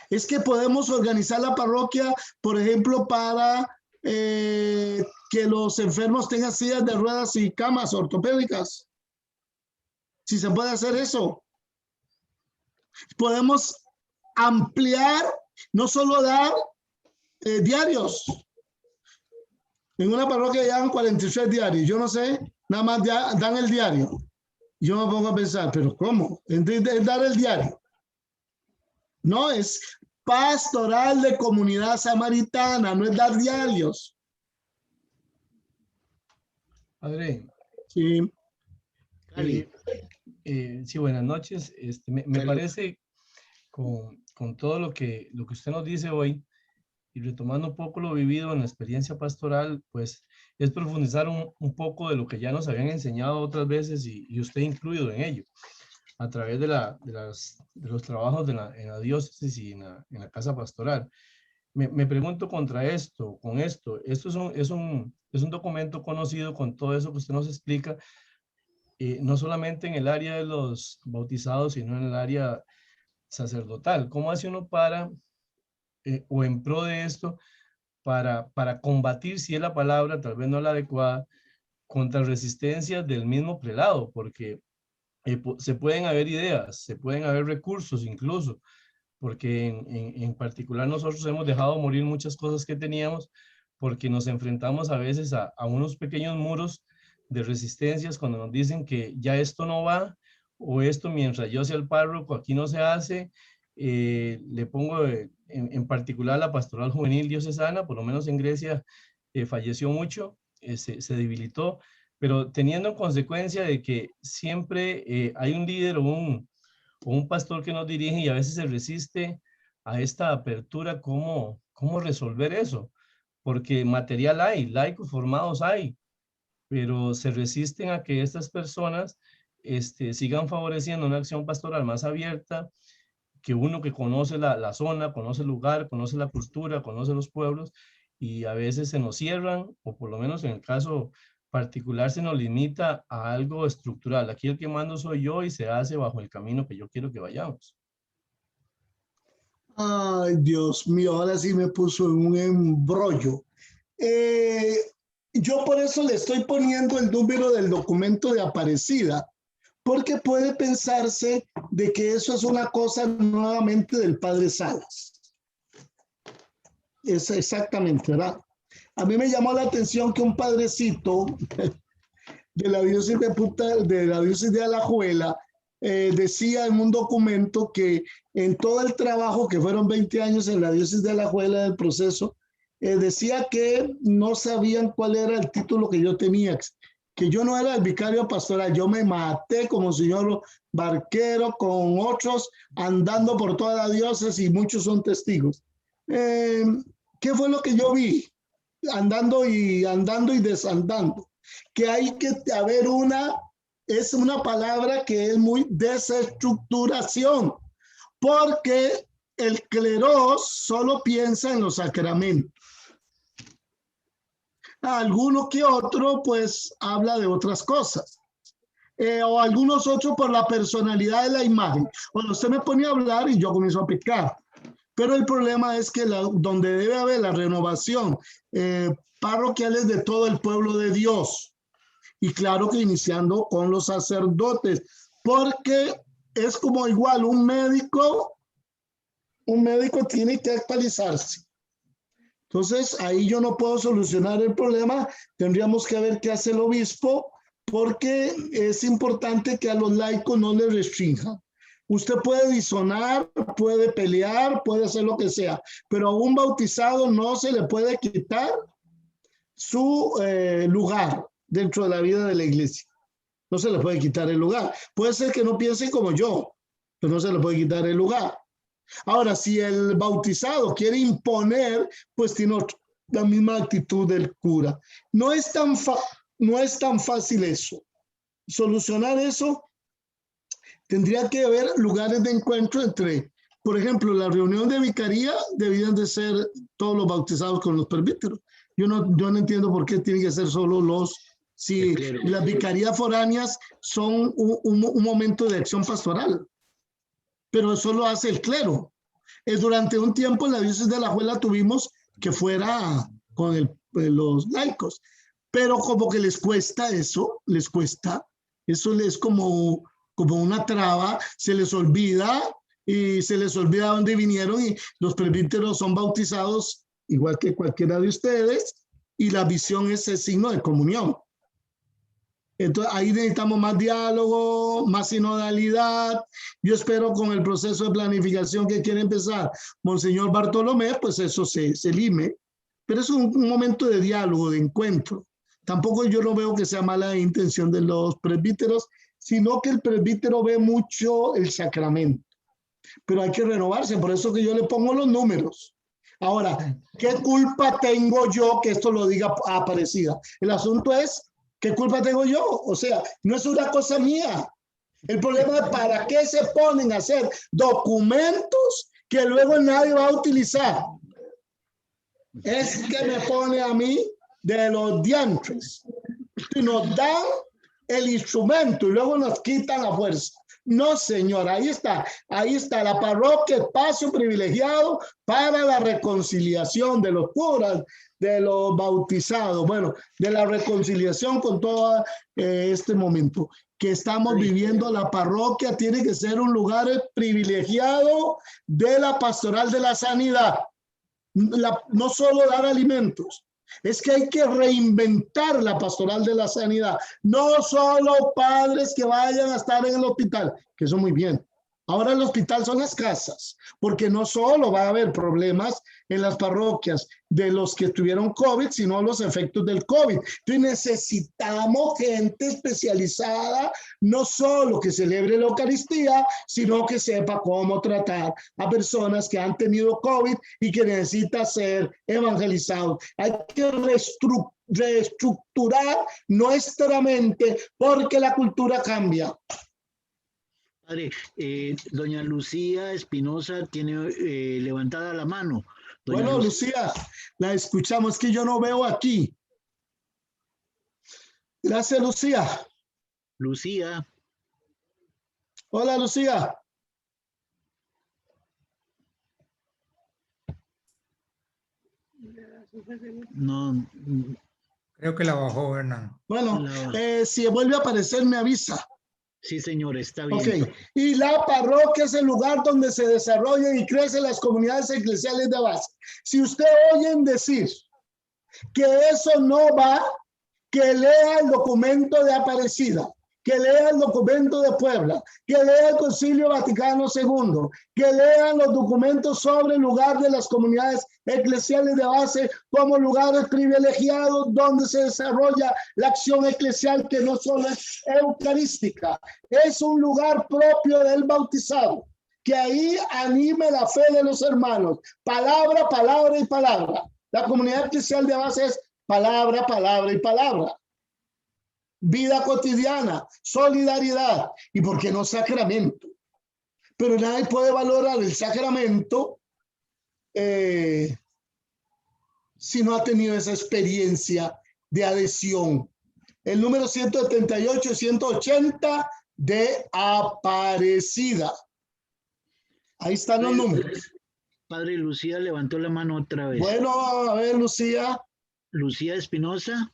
Es que podemos organizar la parroquia, por ejemplo, para que los enfermos tengan sillas de ruedas y camas ortopédicas. Si se puede hacer eso. Podemos ampliar, no solo dar diarios. En una parroquia dan 43 diarios. Yo no sé, nada más dan el diario. Yo me pongo a pensar, pero ¿cómo? Es dar el diario. No, es pastoral de comunidad samaritana, no es dar diarios.
Padre.
Sí.
Sí, buenas noches. Me parece con todo lo que usted nos dice hoy, y retomando un poco lo vivido en la experiencia pastoral, pues es profundizar un poco de lo que ya nos habían enseñado otras veces y usted incluido en ello, a través de los trabajos en la diócesis y en la casa pastoral. Me pregunto con esto es un documento conocido con todo eso que usted nos explica, no solamente en el área de los bautizados, sino en el área sacerdotal. ¿Cómo hace uno para, o en pro de esto, para combatir, si es la palabra, tal vez no la adecuada, contra resistencias del mismo prelado? Porque se pueden haber ideas, se pueden haber recursos incluso, porque en particular nosotros hemos dejado morir muchas cosas que teníamos porque nos enfrentamos a veces a unos pequeños muros de resistencias cuando nos dicen que ya esto no va, o esto mientras yo sea el párroco aquí no se hace. Le pongo en particular la pastoral juvenil diocesana, por lo menos en Grecia falleció mucho, se debilitó, pero teniendo en consecuencia de que siempre hay un líder o un pastor que nos dirige y a veces se resiste a esta apertura. ¿Cómo resolver eso? Porque material hay, laicos formados hay, pero se resisten a que estas personas sigan favoreciendo una acción pastoral más abierta, que uno que conoce la zona, conoce el lugar, conoce la cultura, conoce los pueblos, y a veces se nos cierran, o por lo menos en el caso particular se nos limita a algo estructural. Aquí el que mando soy yo y se hace bajo el camino que yo quiero que vayamos.
Ay, Dios mío, ahora sí me puso en un embrollo. Yo por eso le estoy poniendo el número del documento de Aparecida, porque puede pensarse de que eso es una cosa nuevamente del padre Salas. Es exactamente, ¿verdad? A mí me llamó la atención que un padrecito de la diócesis de Alajuela decía en un documento que en todo el trabajo, que fueron 20 años en la diócesis de Alajuela del proceso, decía que no sabían cuál era el título que yo tenía, que yo no era el vicario pastoral. Yo me maté como señor Barquero con otros andando por toda la diócesis, y muchos son testigos. ¿Qué fue lo que yo vi? Andando y desandando. Que hay que haber es una palabra que es muy desestructuración, porque el cleros solo piensa en los sacramentos. Alguno que otro pues habla de otras cosas, o algunos otros por la personalidad de la imagen. Bueno, usted me pone a hablar y yo comienzo a pecar, pero el problema es que donde debe haber la renovación parroquial es de todo el pueblo de Dios, y claro que iniciando con los sacerdotes, porque es como igual un médico tiene que actualizarse. Entonces, ahí yo no puedo solucionar el problema. Tendríamos que ver qué hace el obispo, porque es importante que a los laicos no les restrinjan. Usted puede disonar, puede pelear, puede hacer lo que sea, pero a un bautizado no se le puede quitar su lugar dentro de la vida de la iglesia. No se le puede quitar el lugar. Puede ser que no piensen como yo, pero no se le puede quitar el lugar. Ahora, si el bautizado quiere imponer, pues tiene la misma actitud del cura. No es tan fácil eso. Solucionar eso, tendría que haber lugares de encuentro entre, por ejemplo, la reunión de vicaría debían de ser todos los bautizados con los presbíteros. Yo no entiendo por qué tienen que ser solo si las vicarías foráneas son un momento de acción pastoral, pero eso lo hace el clero. Durante un tiempo en la diócesis de Alajuela tuvimos que fuera con los laicos, pero como que les cuesta, eso les es como una traba, se les olvida dónde vinieron, y los presbíteros son bautizados igual que cualquiera de ustedes, y la visión es el signo de comunión. Entonces ahí necesitamos más diálogo, más sinodalidad. Yo espero con el proceso de planificación que quiere empezar Monseñor Bartolomé, pues eso se lime, pero es un momento de diálogo, de encuentro. Tampoco yo no veo que sea mala intención de los presbíteros, sino que el presbítero ve mucho el sacramento, pero hay que renovarse. Por eso que yo le pongo los números. Ahora, ¿qué culpa tengo yo que esto lo diga Aparecida? El asunto es, ¿qué culpa tengo yo? O sea, no es una cosa mía. El problema es para qué se ponen a hacer documentos que luego nadie va a utilizar. Es que me pone a mí de los diantres. Y nos dan el instrumento y luego nos quitan la fuerza. No, señor, ahí está la parroquia, espacio privilegiado para la reconciliación de los curas, de los bautizados, bueno, de la reconciliación con todo este momento que estamos viviendo. La parroquia tiene que ser un lugar privilegiado de la pastoral de la sanidad. No solo dar alimentos, es que hay que reinventar la pastoral de la sanidad. No solo padres que vayan a estar en el hospital, que eso muy bien. Ahora el hospital son las casas, porque no solo va a haber problemas en las parroquias de los que tuvieron COVID, sino los efectos del COVID. Entonces necesitamos gente especializada, no solo que celebre la Eucaristía, sino que sepa cómo tratar a personas que han tenido COVID y que necesitan ser evangelizados. Hay que reestructurar nuestra mente porque la cultura cambia.
Padre, doña Lucía Espinosa tiene levantada la mano.
Bueno, Lucía, la escuchamos, que yo no veo aquí. Gracias, Lucía.
Lucía.
Hola, Lucía.
No.
Creo que la bajó, Hernán.
Bueno, si vuelve a aparecer, me avisa.
Sí, señor, está bien.
Ok, y la parroquia es el lugar donde se desarrollan y crecen las comunidades eclesiales de base. Si usted oyen decir que eso no va, que lea el documento de Aparecida, que lea el documento de Puebla, que lea el Concilio Vaticano II, que lean los documentos sobre el lugar de las comunidades eclesiales de base como lugares privilegiados donde se desarrolla la acción eclesial, que no solo es eucarística, es un lugar propio del bautizado, que ahí anime la fe de los hermanos, palabra, palabra y palabra. La comunidad eclesial de base es palabra, palabra y palabra. Vida cotidiana, solidaridad y, ¿por qué no, sacramento? Pero nadie puede valorar el sacramento si no ha tenido esa experiencia de adhesión. El número 178 y 180 de Aparecida. Ahí están los números.
Padre, Lucía levantó la mano otra vez.
Bueno, a ver, Lucía.
Lucía Espinosa.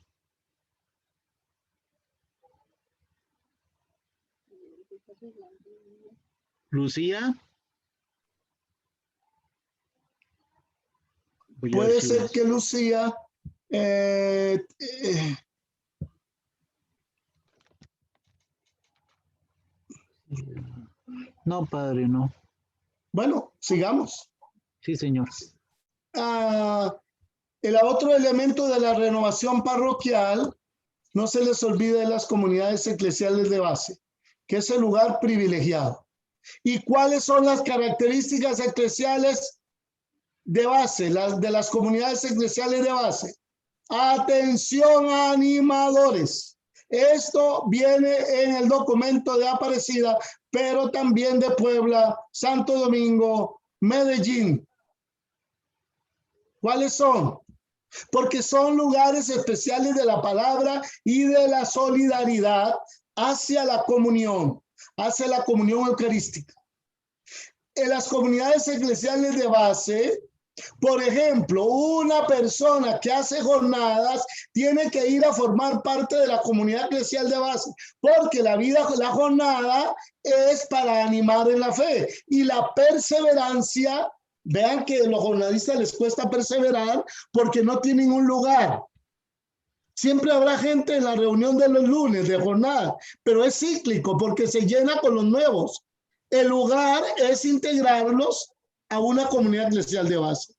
Lucía.
Puede ser que Lucía
no, padre, no.
Bueno, sigamos.
Sí, señor.
El otro elemento de la renovación parroquial, no se les olvide de las comunidades eclesiales de base, que es el lugar privilegiado. ¿Y cuáles son las características eclesiales de base, de las comunidades eclesiales de base? Atención, animadores. Esto viene en el documento de Aparecida, pero también de Puebla, Santo Domingo, Medellín. ¿Cuáles son? Porque son lugares especiales de la palabra y de la solidaridad hacia la comunión eucarística. En las comunidades eclesiales de base, por ejemplo, una persona que hace jornadas tiene que ir a formar parte de la comunidad eclesial de base, porque la jornada es para animar en la fe, y la perseverancia. Vean que a los jornalistas les cuesta perseverar porque no tienen un lugar. Siempre habrá gente en la reunión de los lunes de jornada, pero es cíclico porque se llena con los nuevos. El lugar es integrarlos a una comunidad eclesial de base.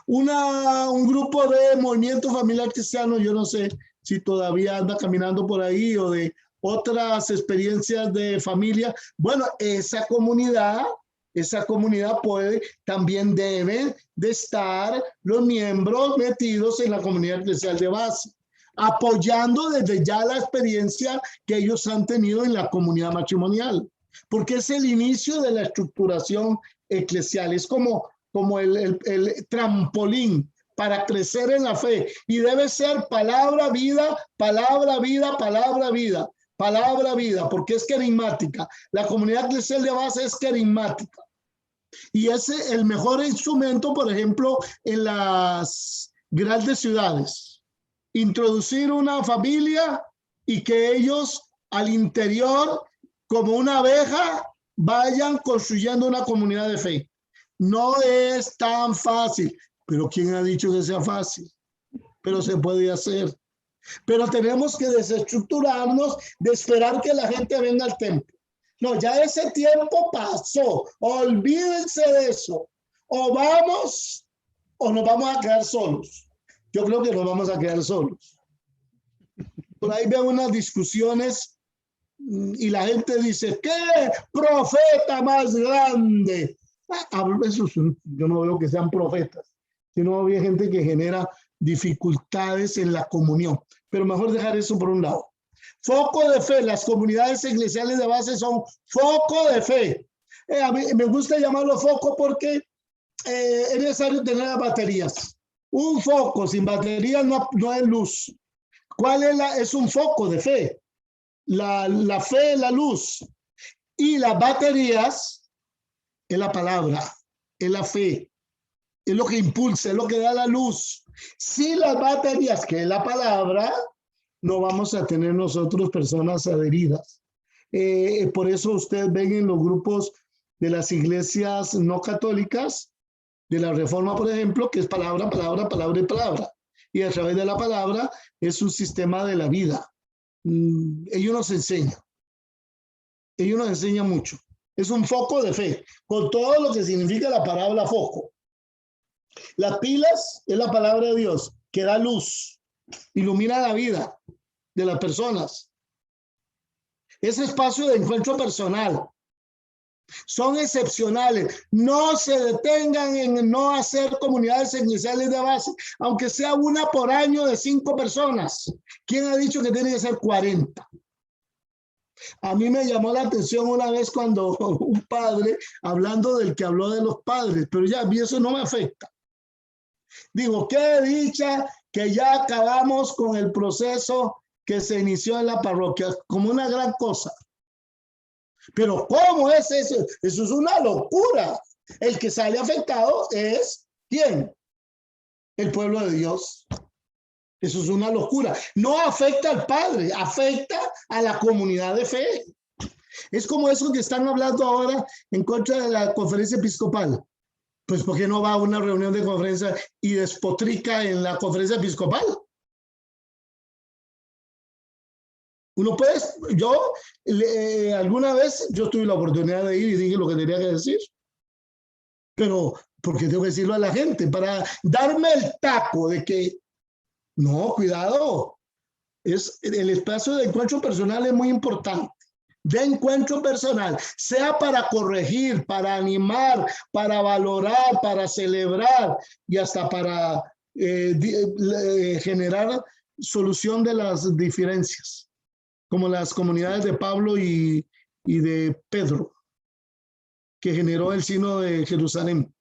Un grupo de movimiento familiar cristiano, yo no sé si todavía anda caminando por ahí, o de otras experiencias de familia. Bueno, esa comunidad puede, también deben de estar los miembros metidos en la comunidad eclesial de base, apoyando desde ya la experiencia que ellos han tenido en la comunidad matrimonial, porque es el inicio de la estructuración eclesial, es como el trampolín para crecer en la fe, y debe ser palabra, vida, palabra, vida, palabra, vida, palabra, vida, porque es carismática. La comunidad eclesial de base es carismática. Y ese es el mejor instrumento, por ejemplo, en las grandes ciudades, introducir una familia y que ellos al interior, como una abeja, vayan construyendo una comunidad de fe. No es tan fácil, pero ¿quién ha dicho que sea fácil? Pero se puede hacer. Pero tenemos que desestructurarnos de esperar que la gente venga al templo. No, ya ese tiempo pasó. Olvídense de eso. O vamos o nos vamos a quedar solos. Yo creo que nos vamos a quedar solos. Por ahí veo unas discusiones y la gente dice, ¿qué profeta más grande? Yo no veo que sean profetas, sino había gente que genera dificultades en la comunión. Pero mejor dejar eso por un lado. Foco de fe. Las comunidades eclesiales de base son foco de fe. A mí me gusta llamarlo foco porque es necesario tener las baterías. Un foco sin baterías no es luz. ¿Cuál es un foco de fe? La fe es la luz. Y las baterías es la palabra, es la fe. Es lo que impulsa, es lo que da la luz. Si las baterías, que es la palabra, no vamos a tener nosotros personas adheridas. Por eso ustedes ven en los grupos de las iglesias no católicas, de la Reforma, por ejemplo, que es palabra, palabra, palabra y palabra. Y a través de la palabra es un sistema de la vida. Ellos nos enseñan. Ellos nos enseñan mucho. Es un foco de fe, con todo lo que significa la palabra foco. Las pilas es la palabra de Dios, que da luz, ilumina la vida de las personas. Ese espacio de encuentro personal. Son excepcionales. No se detengan en no hacer comunidades eclesiales de base, aunque sea una por año de 5 personas. ¿Quién ha dicho que tiene que ser 40? A mí me llamó la atención una vez cuando un padre, hablando del que habló de los padres, pero ya a mí eso no me afecta. Digo, qué dicha que ya acabamos con el proceso que se inició en la parroquia, como una gran cosa. Pero ¿cómo es eso? Eso es una locura. El que sale afectado es ¿quién? El pueblo de Dios. Eso es una locura. No afecta al padre, afecta a la comunidad de fe. Es como eso que están hablando ahora en contra de la conferencia episcopal. Pues ¿por qué no va a una reunión de conferencia y despotrica en la conferencia episcopal? Uno puede, alguna vez yo tuve la oportunidad de ir y dije lo que tenía que decir. Pero, ¿por qué tengo que decirlo a la gente? Para darme el taco de que, no, cuidado. El espacio de encuentro personal es muy importante. De encuentro personal, sea para corregir, para animar, para valorar, para celebrar y hasta para generar solución de las diferencias, como las comunidades de Pablo y de Pedro, que generó el sínodo de Jerusalén,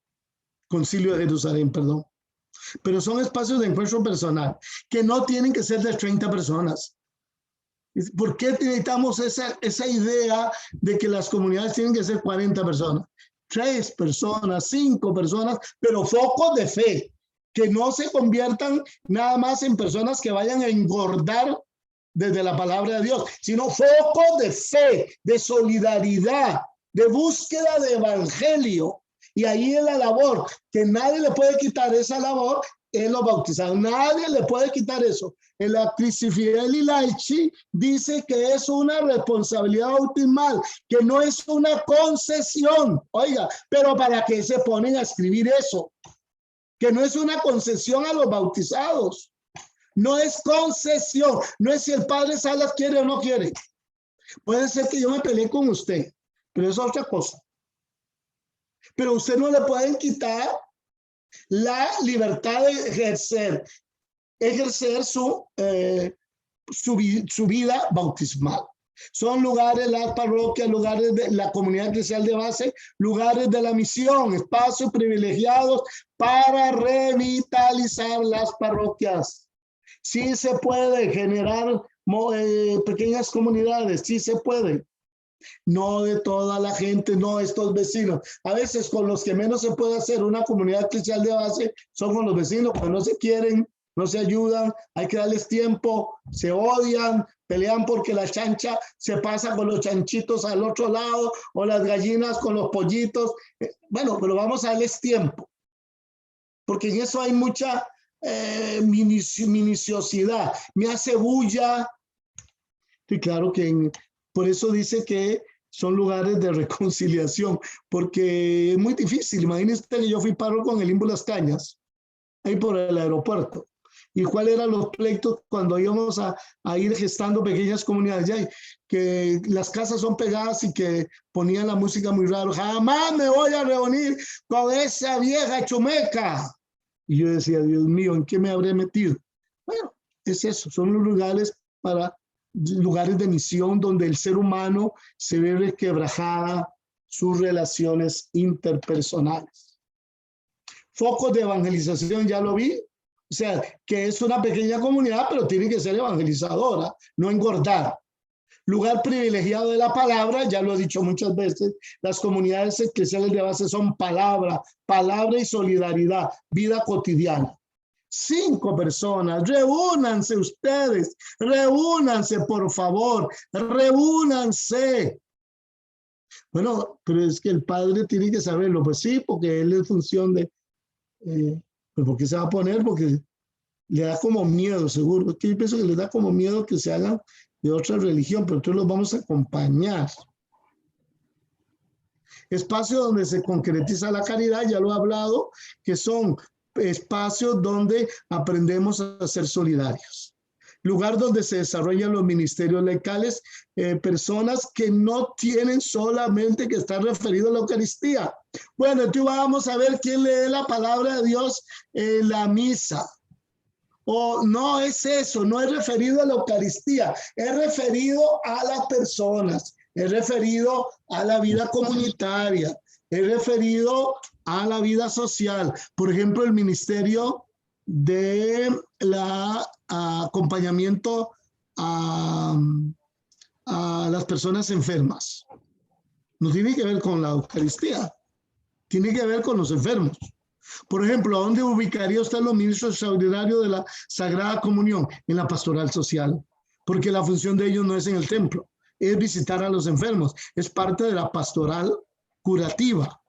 concilio de Jerusalén, perdón. Pero son espacios de encuentro personal que no tienen que ser de 30 personas. ¿Por qué necesitamos esa idea de que las comunidades tienen que ser 40 personas? 3 personas, 5 personas, pero focos de fe, que no se conviertan nada más en personas que vayan a engordar desde la palabra de Dios, sino focos de fe, de solidaridad, de búsqueda de evangelio. Y ahí es la labor, que nadie le puede quitar esa labor en los bautizados. Nadie le puede quitar eso. El Cristi Fideli Laici dice que es una responsabilidad bautismal, que no es una concesión. Oiga, pero ¿para qué se ponen a escribir eso? Que no es una concesión a los bautizados. No es concesión. No es si el padre Salas quiere o no quiere. Puede ser que yo me peleé con usted, pero eso es otra cosa. Pero usted no le pueden quitar la libertad de ejercer su vida bautismal. Son lugares, las parroquias, lugares de la comunidad eclesial de base, lugares de la misión, espacios privilegiados para revitalizar las parroquias. Sí se puede generar pequeñas comunidades, sí se puede. no de toda la gente, no estos vecinos. A veces con los que menos se puede hacer una comunidad cristiana de base son con los vecinos, cuando no se quieren, no se ayudan, hay que darles tiempo, se odian, pelean porque la chancha se pasa con los chanchitos al otro lado o las gallinas con los pollitos. Bueno, pero vamos a darles tiempo, porque en eso hay mucha minuciosidad. Me hace bulla. Y claro que por eso dice que son lugares de reconciliación, porque es muy difícil. Imagínense que yo fui párroco en el Limbo Las Cañas, ahí por el aeropuerto. ¿Y cuáles eran los pleitos cuando íbamos a ir gestando pequeñas comunidades? Ya, que las casas son pegadas y que ponían la música muy raro. Jamás me voy a reunir con esa vieja chumeca. Y yo decía, Dios mío, ¿en qué me habré metido? Bueno, es eso, son los lugares de misión donde el ser humano se ve resquebrajada sus relaciones interpersonales. Focos de evangelización, ya lo vi. O sea, que es una pequeña comunidad, pero tiene que ser evangelizadora, no engordar. Lugar privilegiado de la palabra, ya lo he dicho muchas veces, las comunidades eclesiales de base son palabra y solidaridad, vida cotidiana. 5 personas, reúnanse ustedes, reúnanse por favor, reúnanse. Bueno, pero es que el padre tiene que saberlo, pues sí, porque él es función de... ¿Pero por qué se va a poner? Porque le da como miedo, seguro. Es que yo pienso que le da como miedo que se hagan de otra religión, pero nosotros los vamos a acompañar. Espacios donde se concretiza la caridad, ya lo he hablado, que son espacios donde aprendemos a ser solidarios. Lugar donde se desarrollan los ministerios locales, personas que no tienen solamente que estar referidos a la Eucaristía. Bueno, entonces vamos a ver quién lee la palabra de Dios en la misa. O no es eso, no es referido a la Eucaristía, es referido a las personas, es referido a la vida comunitaria, es referido a la vida social. Por ejemplo, el ministerio de acompañamiento a las personas enfermas. No tiene que ver con la Eucaristía, tiene que ver con los enfermos. Por ejemplo, ¿a dónde ubicaría usted los ministros extraordinarios de la Sagrada Comunión? En la pastoral social, porque la función de ellos no es en el templo, es visitar a los enfermos, es parte de la pastoral curativa.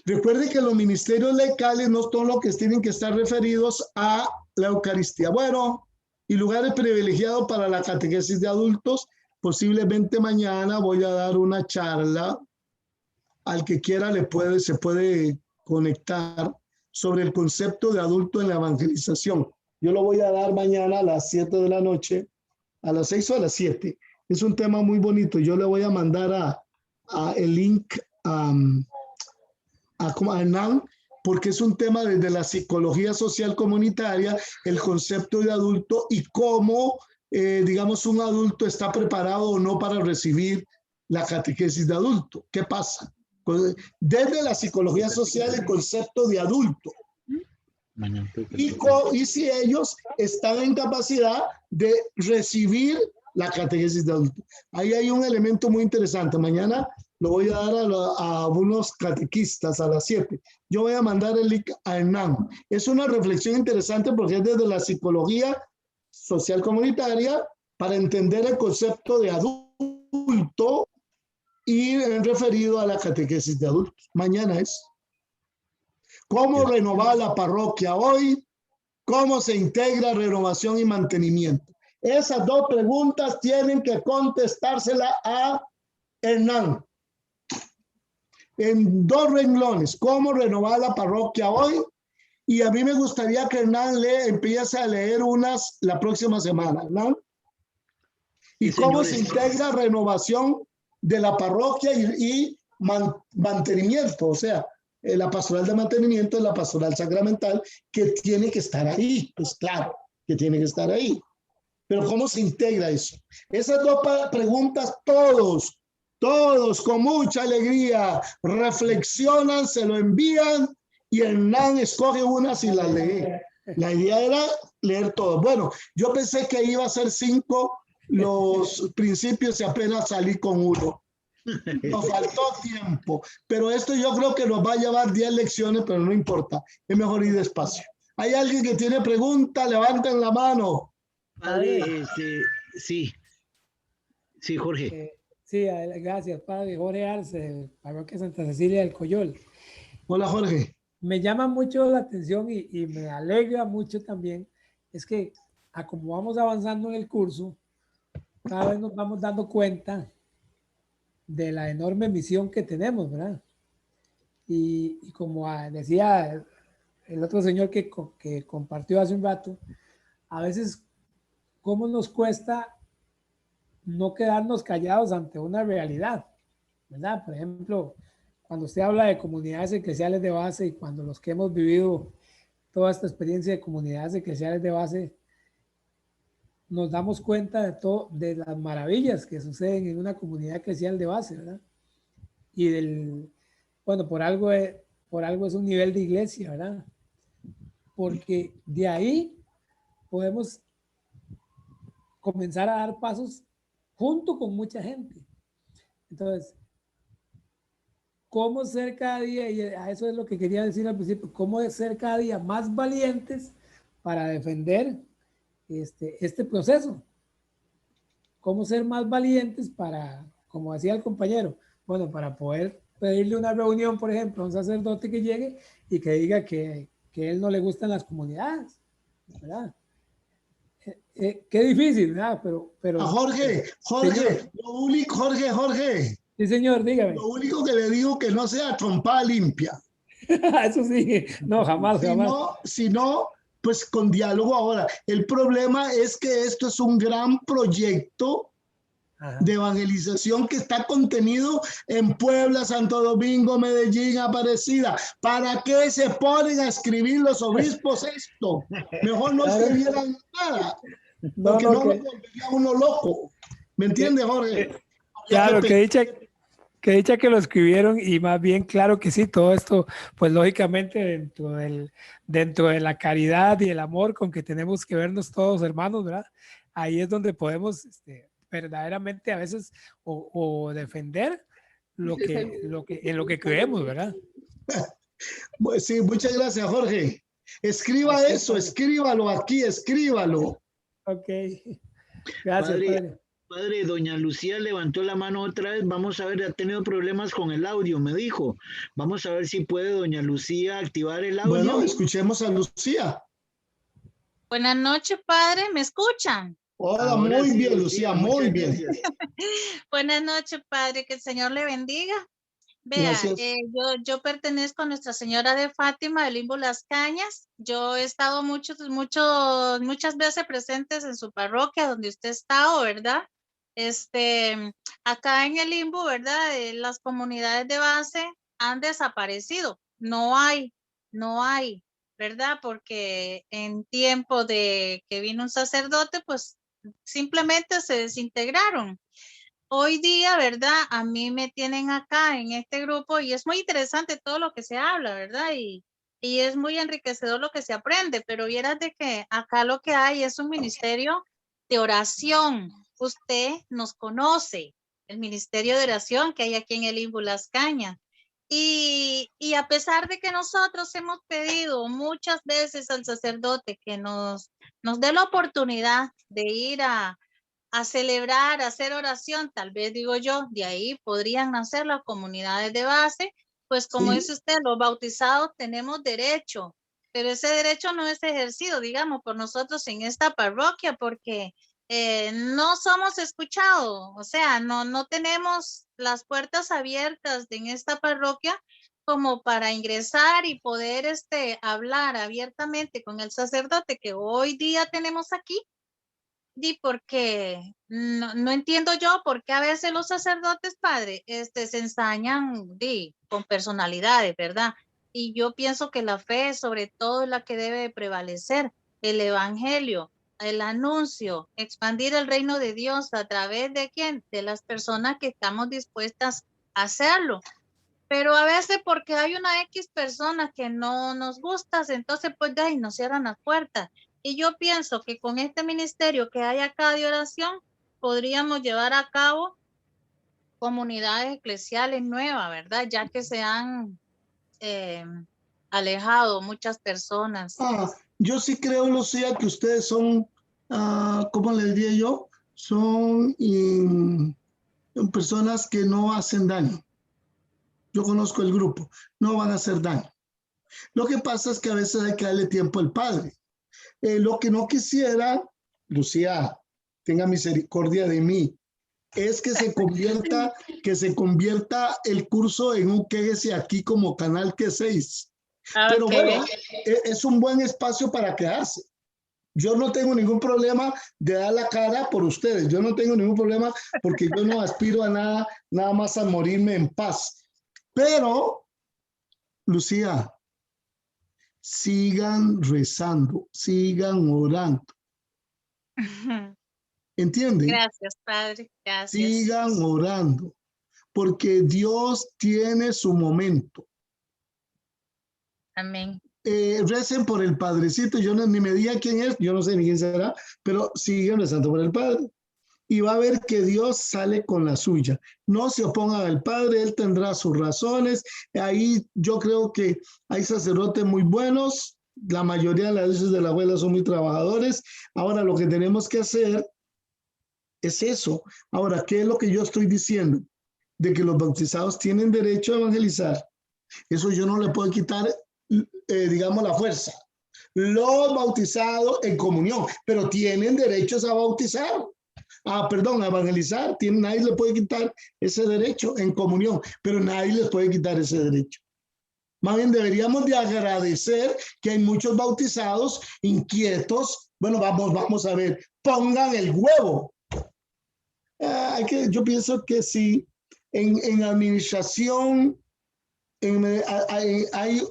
Recuerde que los ministerios locales no son los que tienen que estar referidos a la Eucaristía. Bueno, y lugares privilegiados para la catequesis de adultos. Posiblemente mañana voy a dar una charla. Al que quiera se puede conectar sobre el concepto de adulto en la evangelización. Yo lo voy a dar mañana a las 7 de la noche, a las 6 o a las 7. Es un tema muy bonito. Yo le voy a mandar el link a Hernán, porque es un tema desde la psicología social comunitaria, el concepto de adulto y cómo, digamos, un adulto está preparado o no para recibir la catequesis de adulto. ¿Qué pasa? Desde la psicología social, el concepto de adulto. Y si ellos están en capacidad de recibir la catequesis de adulto. Ahí hay un elemento muy interesante. Mañana lo voy a dar a unos catequistas a las 7. Yo voy a mandar el link a Hernán. Es una reflexión interesante porque es desde la psicología social comunitaria para entender el concepto de adulto y referido a la catequesis de adultos. Mañana es. ¿Cómo renovar la parroquia hoy? ¿Cómo se integra renovación y mantenimiento? Esas 2 preguntas tienen que contestársela a Hernán. En 2 renglones. ¿Cómo renovar la parroquia hoy? Y a mí me gustaría que Hernán empiece a leer unas la próxima semana, ¿Hernán? ¿Y cómo se integra renovación de la parroquia y mantenimiento? O sea, la pastoral de mantenimiento es la pastoral sacramental que tiene que estar ahí. Pues claro, que tiene que estar ahí. Pero ¿cómo se integra eso? Esas 2 preguntas todos con mucha alegría reflexionan, se lo envían y Hernán escoge unas y las lee. La idea era leer todo. Bueno, yo pensé que iba a ser 5 los principios y apenas salí con uno. Nos faltó tiempo, pero esto yo creo que nos va a llevar 10 lecciones, pero no importa, es mejor ir despacio. ¿Hay alguien que tiene pregunta? Levanten la mano.
Padre, sí, sí, Jorge.
Sí, gracias, padre. Jorge Arce, parroquia Santa Cecilia del Coyol.
Hola, Jorge.
Me llama mucho la atención y me alegra mucho también, es que a como vamos avanzando en el curso, cada vez nos vamos dando cuenta de la enorme misión que tenemos, ¿verdad? Y como decía el otro señor que compartió hace un rato, a veces cómo nos cuesta no quedarnos callados ante una realidad, ¿verdad? Por ejemplo, cuando usted habla de comunidades eclesiales de base y cuando los que hemos vivido toda esta experiencia de comunidades eclesiales de base, nos damos cuenta de todo, de las maravillas que suceden en una comunidad eclesial de base, ¿verdad? Y bueno, por algo es un nivel de iglesia, ¿verdad? Porque de ahí podemos comenzar a dar pasos junto con mucha gente. Entonces, ¿cómo ser cada día? Y a eso es lo que quería decir al principio, ¿cómo ser cada día más valientes para defender este proceso? ¿Cómo ser más valientes para, como decía el compañero, bueno, para poder pedirle una reunión, por ejemplo, a un sacerdote que llegue y que diga que a él no le gustan las comunidades, ¿verdad? Qué difícil, ¿verdad? Pero
Jorge,
señor,
lo único, Jorge.
Sí, señor, dígame.
Lo único que le digo que no sea trompada limpia.
Eso sí, no, jamás.
Si no, pues con diálogo ahora. El problema es que esto es un gran proyecto de evangelización que está contenido en Puebla, Santo Domingo, Medellín, Aparecida. ¿Para qué se ponen a escribir los obispos esto? Mejor no escribieran nada, porque no lo volvería uno loco. ¿Me entiende, Jorge?
Claro, que dicha que lo escribieron y más bien, claro que sí, todo esto, pues lógicamente dentro de la caridad y el amor con que tenemos que vernos todos hermanos, ¿verdad? Ahí es donde podemos verdaderamente a veces o defender en lo que creemos, ¿verdad?
Sí, muchas gracias, Jorge. Escriba eso, escríbalo aquí, escríbalo.
Ok, gracias, padre.
Padre, doña Lucía levantó la mano otra vez. Vamos a ver, ha tenido problemas con el audio, me dijo. Vamos a ver si puede doña Lucía activar el audio.
Bueno, escuchemos a Lucía.
Buenas noches, padre. ¿Me escuchan?
Hola, ahora muy sí, bien, Lucía, muy bien.
Buenas noches, padre. Que el Señor le bendiga. Vea, yo pertenezco a Nuestra Señora de Fátima de Limbo Las Cañas. Yo he estado muchas veces presentes en su parroquia donde usted ha estado, ¿verdad? Acá en el Limbo, ¿verdad? Las comunidades de base han desaparecido. No hay, ¿verdad? Porque en tiempo de que vino un sacerdote, pues simplemente se desintegraron. Hoy día, ¿verdad? A mí me tienen acá en este grupo y es muy interesante todo lo que se habla, ¿verdad? Y es muy enriquecedor lo que se aprende, pero vieras de que acá lo que hay es un ministerio de oración. Usted nos conoce, el ministerio de oración que hay aquí en el Limbo Las Cañas. Y a pesar de que nosotros hemos pedido muchas veces al sacerdote que nos dé la oportunidad de ir a celebrar, a hacer oración, tal vez digo yo, de ahí podrían nacer las comunidades de base, pues como dice usted, los bautizados tenemos derecho, pero ese derecho no es ejercido, digamos, por nosotros en esta parroquia, porque no somos escuchados, o sea, no tenemos las puertas abiertas en esta parroquia como para ingresar y poder hablar abiertamente con el sacerdote que hoy día tenemos aquí. Y porque no entiendo yo por qué a veces los sacerdotes, padre, se ensañan con personalidades, ¿verdad? Y yo pienso que la fe sobre todo es la que debe prevalecer, el evangelio, el anuncio, expandir el reino de Dios a través de quién, de las personas que estamos dispuestas a hacerlo. Pero a veces porque hay una X personas que no nos gustas, entonces pues de ahí nos cierran las puertas. Y yo pienso que con este ministerio que hay acá de oración, podríamos llevar a cabo comunidades eclesiales nuevas, ¿verdad? Ya que se han alejado muchas personas.
Yo sí creo, Lucía, que ustedes son, ¿cómo les diría yo? Son personas que no hacen daño. Yo conozco el grupo, no van a hacer daño. Lo que pasa es que a veces hay que darle tiempo al Padre. Lo que no quisiera, Lucía, tenga misericordia de mí, es que se convierta el curso en un quédese aquí como canal que 6. Pero bueno, es un buen espacio para quedarse. Yo no tengo ningún problema de dar la cara por ustedes. Yo no tengo ningún problema porque yo no aspiro a nada más a morirme en paz. Pero, Lucía, sigan rezando, sigan orando. ¿Entienden?
Gracias, Padre. Gracias.
Sigan orando, porque Dios tiene su momento.
Amén.
Recen por el Padrecito. Yo ni me diga quién es, yo no sé ni quién será, pero siguen rezando por el Padre. Y va a ver que Dios sale con la suya. No se opongan al Padre, Él tendrá sus razones. Ahí yo creo que hay sacerdotes muy buenos. La mayoría de las veces de la abuela son muy trabajadores. Ahora lo que tenemos que hacer es eso. Ahora, ¿qué es lo que yo estoy diciendo? De que los bautizados tienen derecho a evangelizar. Eso yo no le puedo quitar, digamos, la fuerza. Los bautizados en comunión, pero tienen derechos a bautizar. A evangelizar. Nadie le puede quitar ese derecho en comunión, pero nadie les puede quitar ese derecho. Más bien deberíamos de agradecer que hay muchos bautizados inquietos. Bueno, vamos a ver, pongan el huevo. Yo pienso que sí, en administración, hay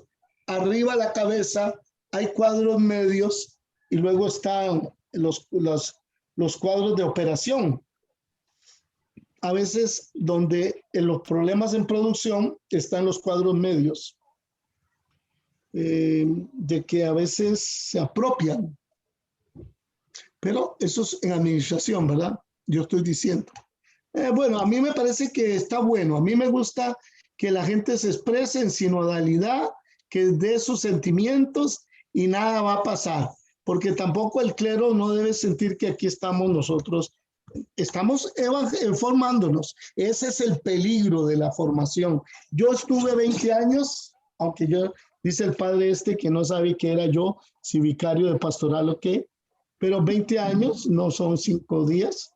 arriba la cabeza, hay cuadros medios y luego están los cuadros de operación. A veces donde en los problemas en producción están los cuadros medios, de que a veces se apropian. Pero eso es en administración, ¿verdad? Yo estoy diciendo. Bueno, a mí me parece que está bueno. A mí me gusta que la gente se exprese en sinodalidad, que dé sus sentimientos y nada va a pasar. Porque tampoco el clero no debe sentir que aquí estamos nosotros. Estamos formándonos. Ese es el peligro de la formación. Yo estuve 20 años, aunque dice el padre que no sabe qué era yo, si vicario de pastoral o qué, pero 20 años no son 5 días.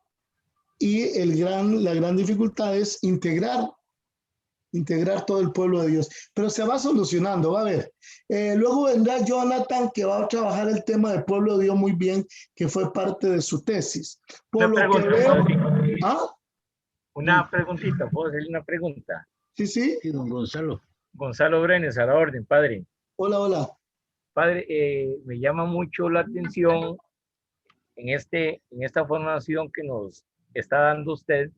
Y la gran dificultad es integrar todo el pueblo de Dios. Pero se va solucionando, va a ver. Luego vendrá Jonathan, que va a trabajar el tema del pueblo de Dios muy bien, que fue parte de su tesis. Por lo que veo...
Una preguntita, ¿puedo hacerle una pregunta?
Sí, sí.
Sí, don Gonzalo.
Gonzalo Brenes, a la orden, padre.
Hola, hola.
Padre, me llama mucho la atención en esta formación que nos está dando usted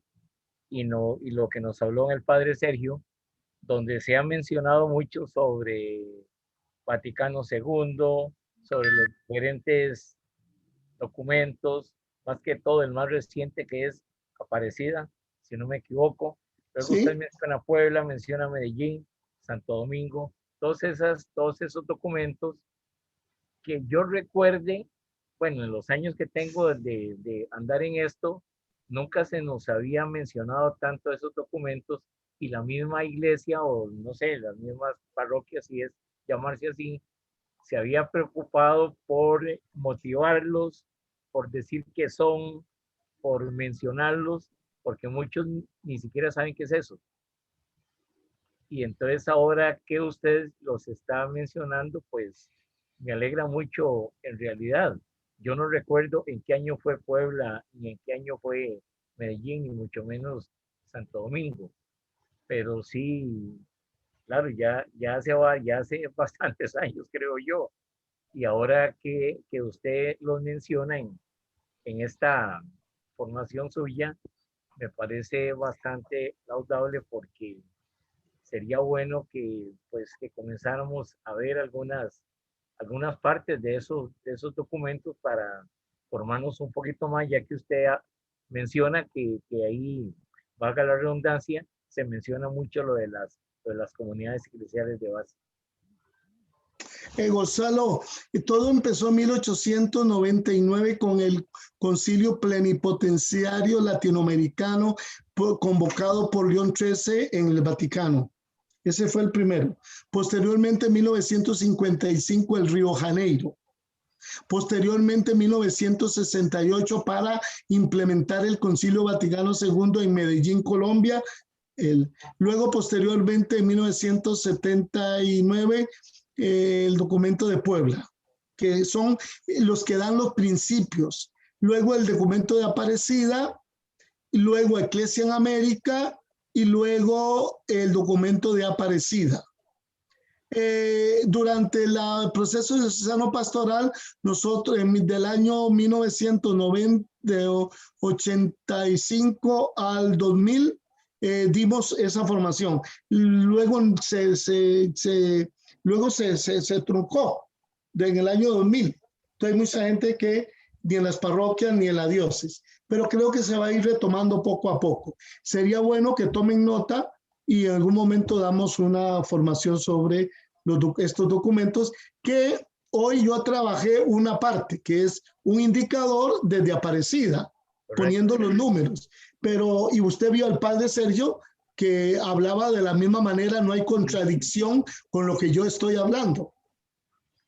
y lo que nos habló en el padre Sergio, donde se ha mencionado mucho sobre Vaticano II, sobre los diferentes documentos, más que todo el más reciente que es Aparecida, si no me equivoco. Luego
¿Sí?
Usted menciona Puebla, menciona Medellín, Santo Domingo, todos esos documentos que yo recuerde, bueno, en los años que tengo de andar en esto, nunca se nos había mencionado tanto esos documentos y la misma iglesia o no sé, las mismas parroquias, si es llamarse así, se había preocupado por motivarlos, por decir qué son, por mencionarlos, porque muchos ni siquiera saben qué es eso. Y entonces ahora que usted los está mencionando, pues me alegra mucho en realidad. Yo no recuerdo en qué año fue Puebla, ni en qué año fue Medellín, ni mucho menos Santo Domingo. Pero sí, claro, ya hace bastantes años, creo yo. Y ahora que usted los menciona en esta formación suya, me parece bastante laudable porque sería bueno que comenzáramos a ver algunas partes de esos documentos para formarnos un poquito más, ya que usted menciona que ahí, valga la redundancia, se menciona mucho lo de las comunidades eclesiales de base.
Gonzalo, todo empezó en 1899 con el Concilio Plenipotenciario Latinoamericano convocado por León XIII en el Vaticano. Ese fue el primero. Posteriormente, en 1955, el Río Janeiro. Posteriormente, en 1968, para implementar el Concilio Vaticano II en Medellín, Colombia. Luego, posteriormente, en 1979, el documento de Puebla, que son los que dan los principios. Luego el documento de Aparecida, luego Eclesia en América y luego el documento de Aparecida. Durante el proceso diocesano pastoral, nosotros del año 1985 al 2000 dimos esa formación. Luego se truncó en el año 2000. Entonces hay mucha gente que ni en las parroquias ni en la diócesis, pero creo que se va a ir retomando poco a poco. Sería bueno que tomen nota y en algún momento damos una formación sobre estos documentos, que hoy yo trabajé una parte, que es un indicador desde Aparecida, poniendo los números. Pero, y usted vio al padre Sergio, que hablaba de la misma manera, no hay contradicción con lo que yo estoy hablando.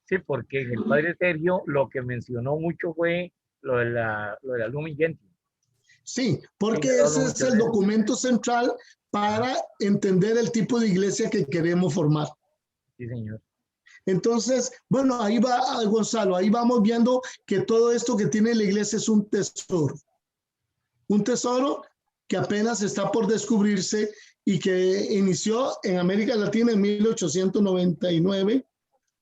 Sí, porque el padre Sergio lo que mencionó mucho fue lo de la Lumen Gentium.
Sí, porque ese es el documento central para entender el tipo de iglesia que queremos formar.
Sí, señor.
Entonces, bueno, ahí va Gonzalo, ahí vamos viendo que todo esto que tiene la iglesia es un tesoro. Un tesoro que apenas está por descubrirse y que inició en América Latina en 1899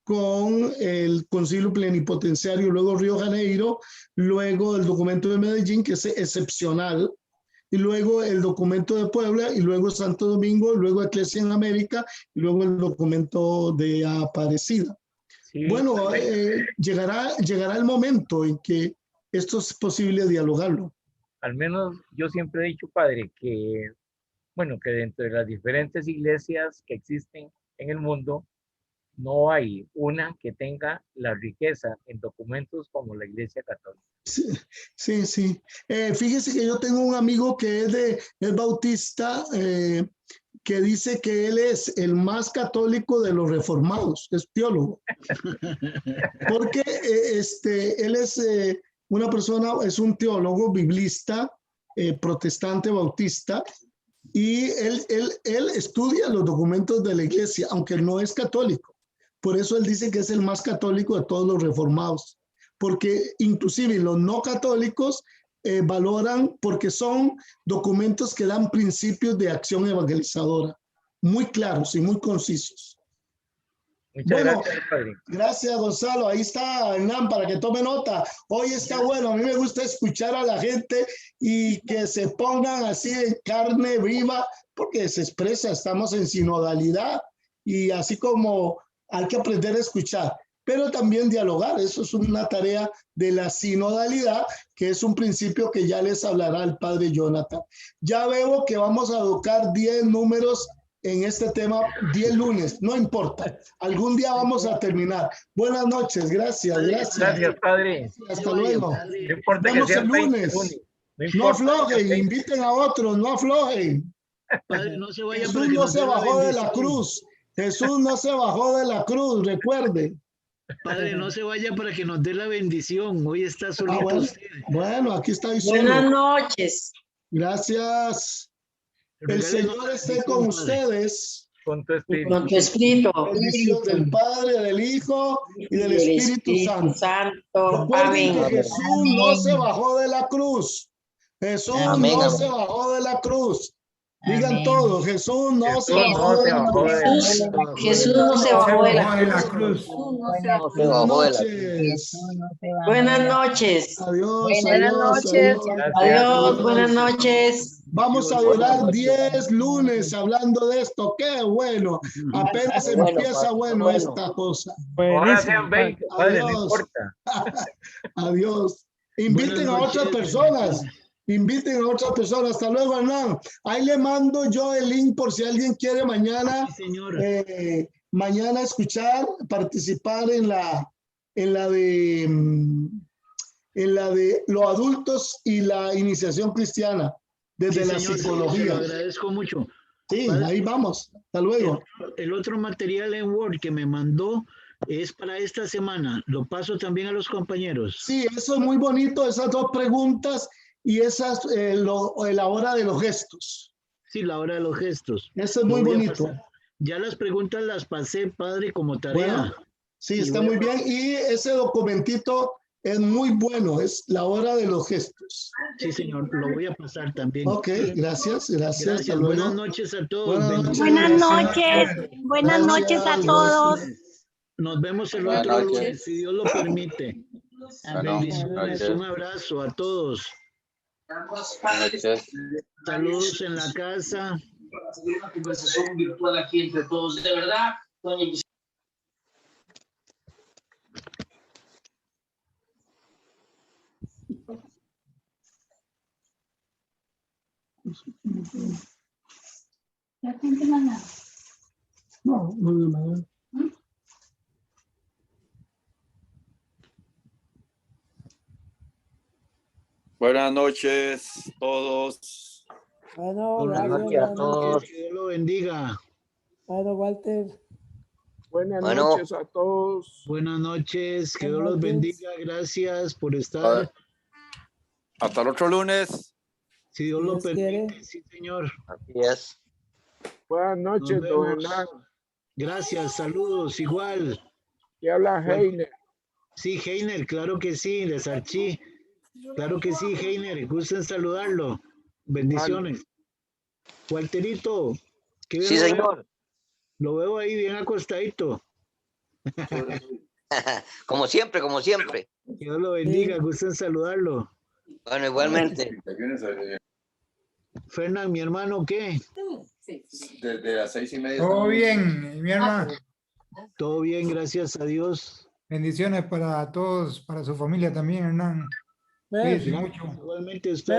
con el Concilio Plenipotenciario, luego Río Janeiro, luego el documento de Medellín, que es excepcional, y luego el documento de Puebla, y luego Santo Domingo, luego Eclesia en América, y luego el documento de Aparecida. Sí, bueno, llegará el momento en que esto es posible dialogarlo.
Al menos yo siempre he dicho, padre, que, bueno, que dentro de las diferentes iglesias que existen en el mundo, no hay una que tenga la riqueza en documentos como la Iglesia Católica.
Sí. Fíjese que yo tengo un amigo que es bautista, que dice que él es el más católico de los reformados, es teólogo. Porque él es una persona, es un teólogo biblista, protestante, bautista, y él estudia los documentos de la iglesia, aunque no es católico. Por eso él dice que es el más católico de todos los reformados, porque inclusive los no católicos valoran, porque son documentos que dan principios de acción evangelizadora, muy claros y muy concisos.
Muchas gracias, padre.
Gracias, Gonzalo. Ahí está Hernán, para que tome nota. Hoy está bueno. A mí me gusta escuchar a la gente y que se pongan así en carne viva, porque se expresa, estamos en sinodalidad y así como hay que aprender a escuchar, pero también dialogar. Eso es una tarea de la sinodalidad, que es un principio que ya les hablará el padre Jonathan. Ya veo que vamos a educar 10 números en este tema, 10 lunes, no importa. Algún día vamos a terminar. Buenas noches, gracias.
Gracias, padre.
Hasta luego.
No importa
Vemos
que sea
el lunes. No aflojen, inviten a otros, no aflojen.
Padre, no se vaya.
Jesús no se bajó de la cruz. Jesús no se bajó de la cruz, recuerde.
Padre, no se vaya para que nos dé la bendición. Hoy está solito usted.
Bueno, aquí está solo.
Buenas noches.
Gracias. El Señor esté con ustedes.
Con tu espíritu.
Con tu espíritu.
Bendición del Padre, del Hijo y del Espíritu Santo. Recuerden que Jesús no se bajó de la cruz. Jesús no se bajó de la cruz. Digan todos, Jesús no se bajó de la cruz.
Jesús no se bajó de la
cruz.
Buenas noches.
Buenas noches.
Adiós.
Buenas noches. Adiós, buenas noches.
Vamos a durar 10 lunes hablando de esto. ¡Qué bueno! Apenas empieza bueno esta cosa.
Ahora sean 20, padre, no importa.
Adiós. Inviten a otras personas. inviten a otras personas. Hasta luego, Hernán. Ahí le mando yo el link por si alguien quiere mañana,
Sí, señor.
mañana escuchar, participar en la de los adultos y la iniciación cristiana desde
Sí,
la
señor,
psicología.
se lo agradezco mucho.
Sí,
Padre,
ahí vamos. Hasta luego.
el otro material en Word que me mandó es para esta semana. Lo paso también a los compañeros.
Sí, eso es muy bonito, esas dos preguntas y esas, la hora de los gestos.
Sí, la hora de los gestos.
Eso es
Lo
muy
voy a
bonito.
pasar. Ya las preguntas las pasé, padre, como tarea.
Bueno, sí,
Y
está
voy a
muy bien. Y ese documentito es muy bueno, es la hora de los gestos.
Sí, señor, lo voy a pasar también.
Ok, gracias, gracias. Hasta
Gracias,
luego.
buenas noches a todos.
Buenas noches.
Buenas
Gracias.
noches. Buenas noches a
Gracias,
todos.
Nos vemos el
Buenas
otro
noches.
lunes, si Dios lo permite.
Bueno,
Bendiciones,
gracias.
un abrazo a todos.
Buenas noches.
Saludos en la casa.
Una conversación virtual aquí entre todos. De verdad, doña Gisela.
No, no.
Buenas noches todos.
Bueno,
Buenas
gracias,
noches a
buenas
todos.
noches.
Que Dios lo bendiga.
Bueno, Walter.
Buenas
Bueno.
noches a todos.
Buenas noches, que Dios
Buenas
los
noches.
bendiga. Gracias por estar.
Hasta el otro lunes.
Si Dios
Si
lo
Dios
permite,
quiere.
sí, señor.
Así es.
Buenas noches,
Nos
don
vemos.
Hernán.
Gracias, saludos, igual.
¿Qué habla Heiner?
Sí, Heiner, claro que sí, de Sarchí. Claro que sí, Heiner, gusto en saludarlo. Bendiciones. Walterito, ¿qué
Sí,
lo veo?
señor.
Lo veo ahí bien acostadito.
Como siempre, como siempre.
Que Dios lo bendiga, gusto en saludarlo.
Bueno, igualmente.
Fernán, mi hermano, ¿qué?
Desde las 6:30.
Todo bien, mi hermano.
Todo bien, gracias a Dios.
Bendiciones para todos, para su familia también, Hernán. Cuídense mucho.
Igualmente usted.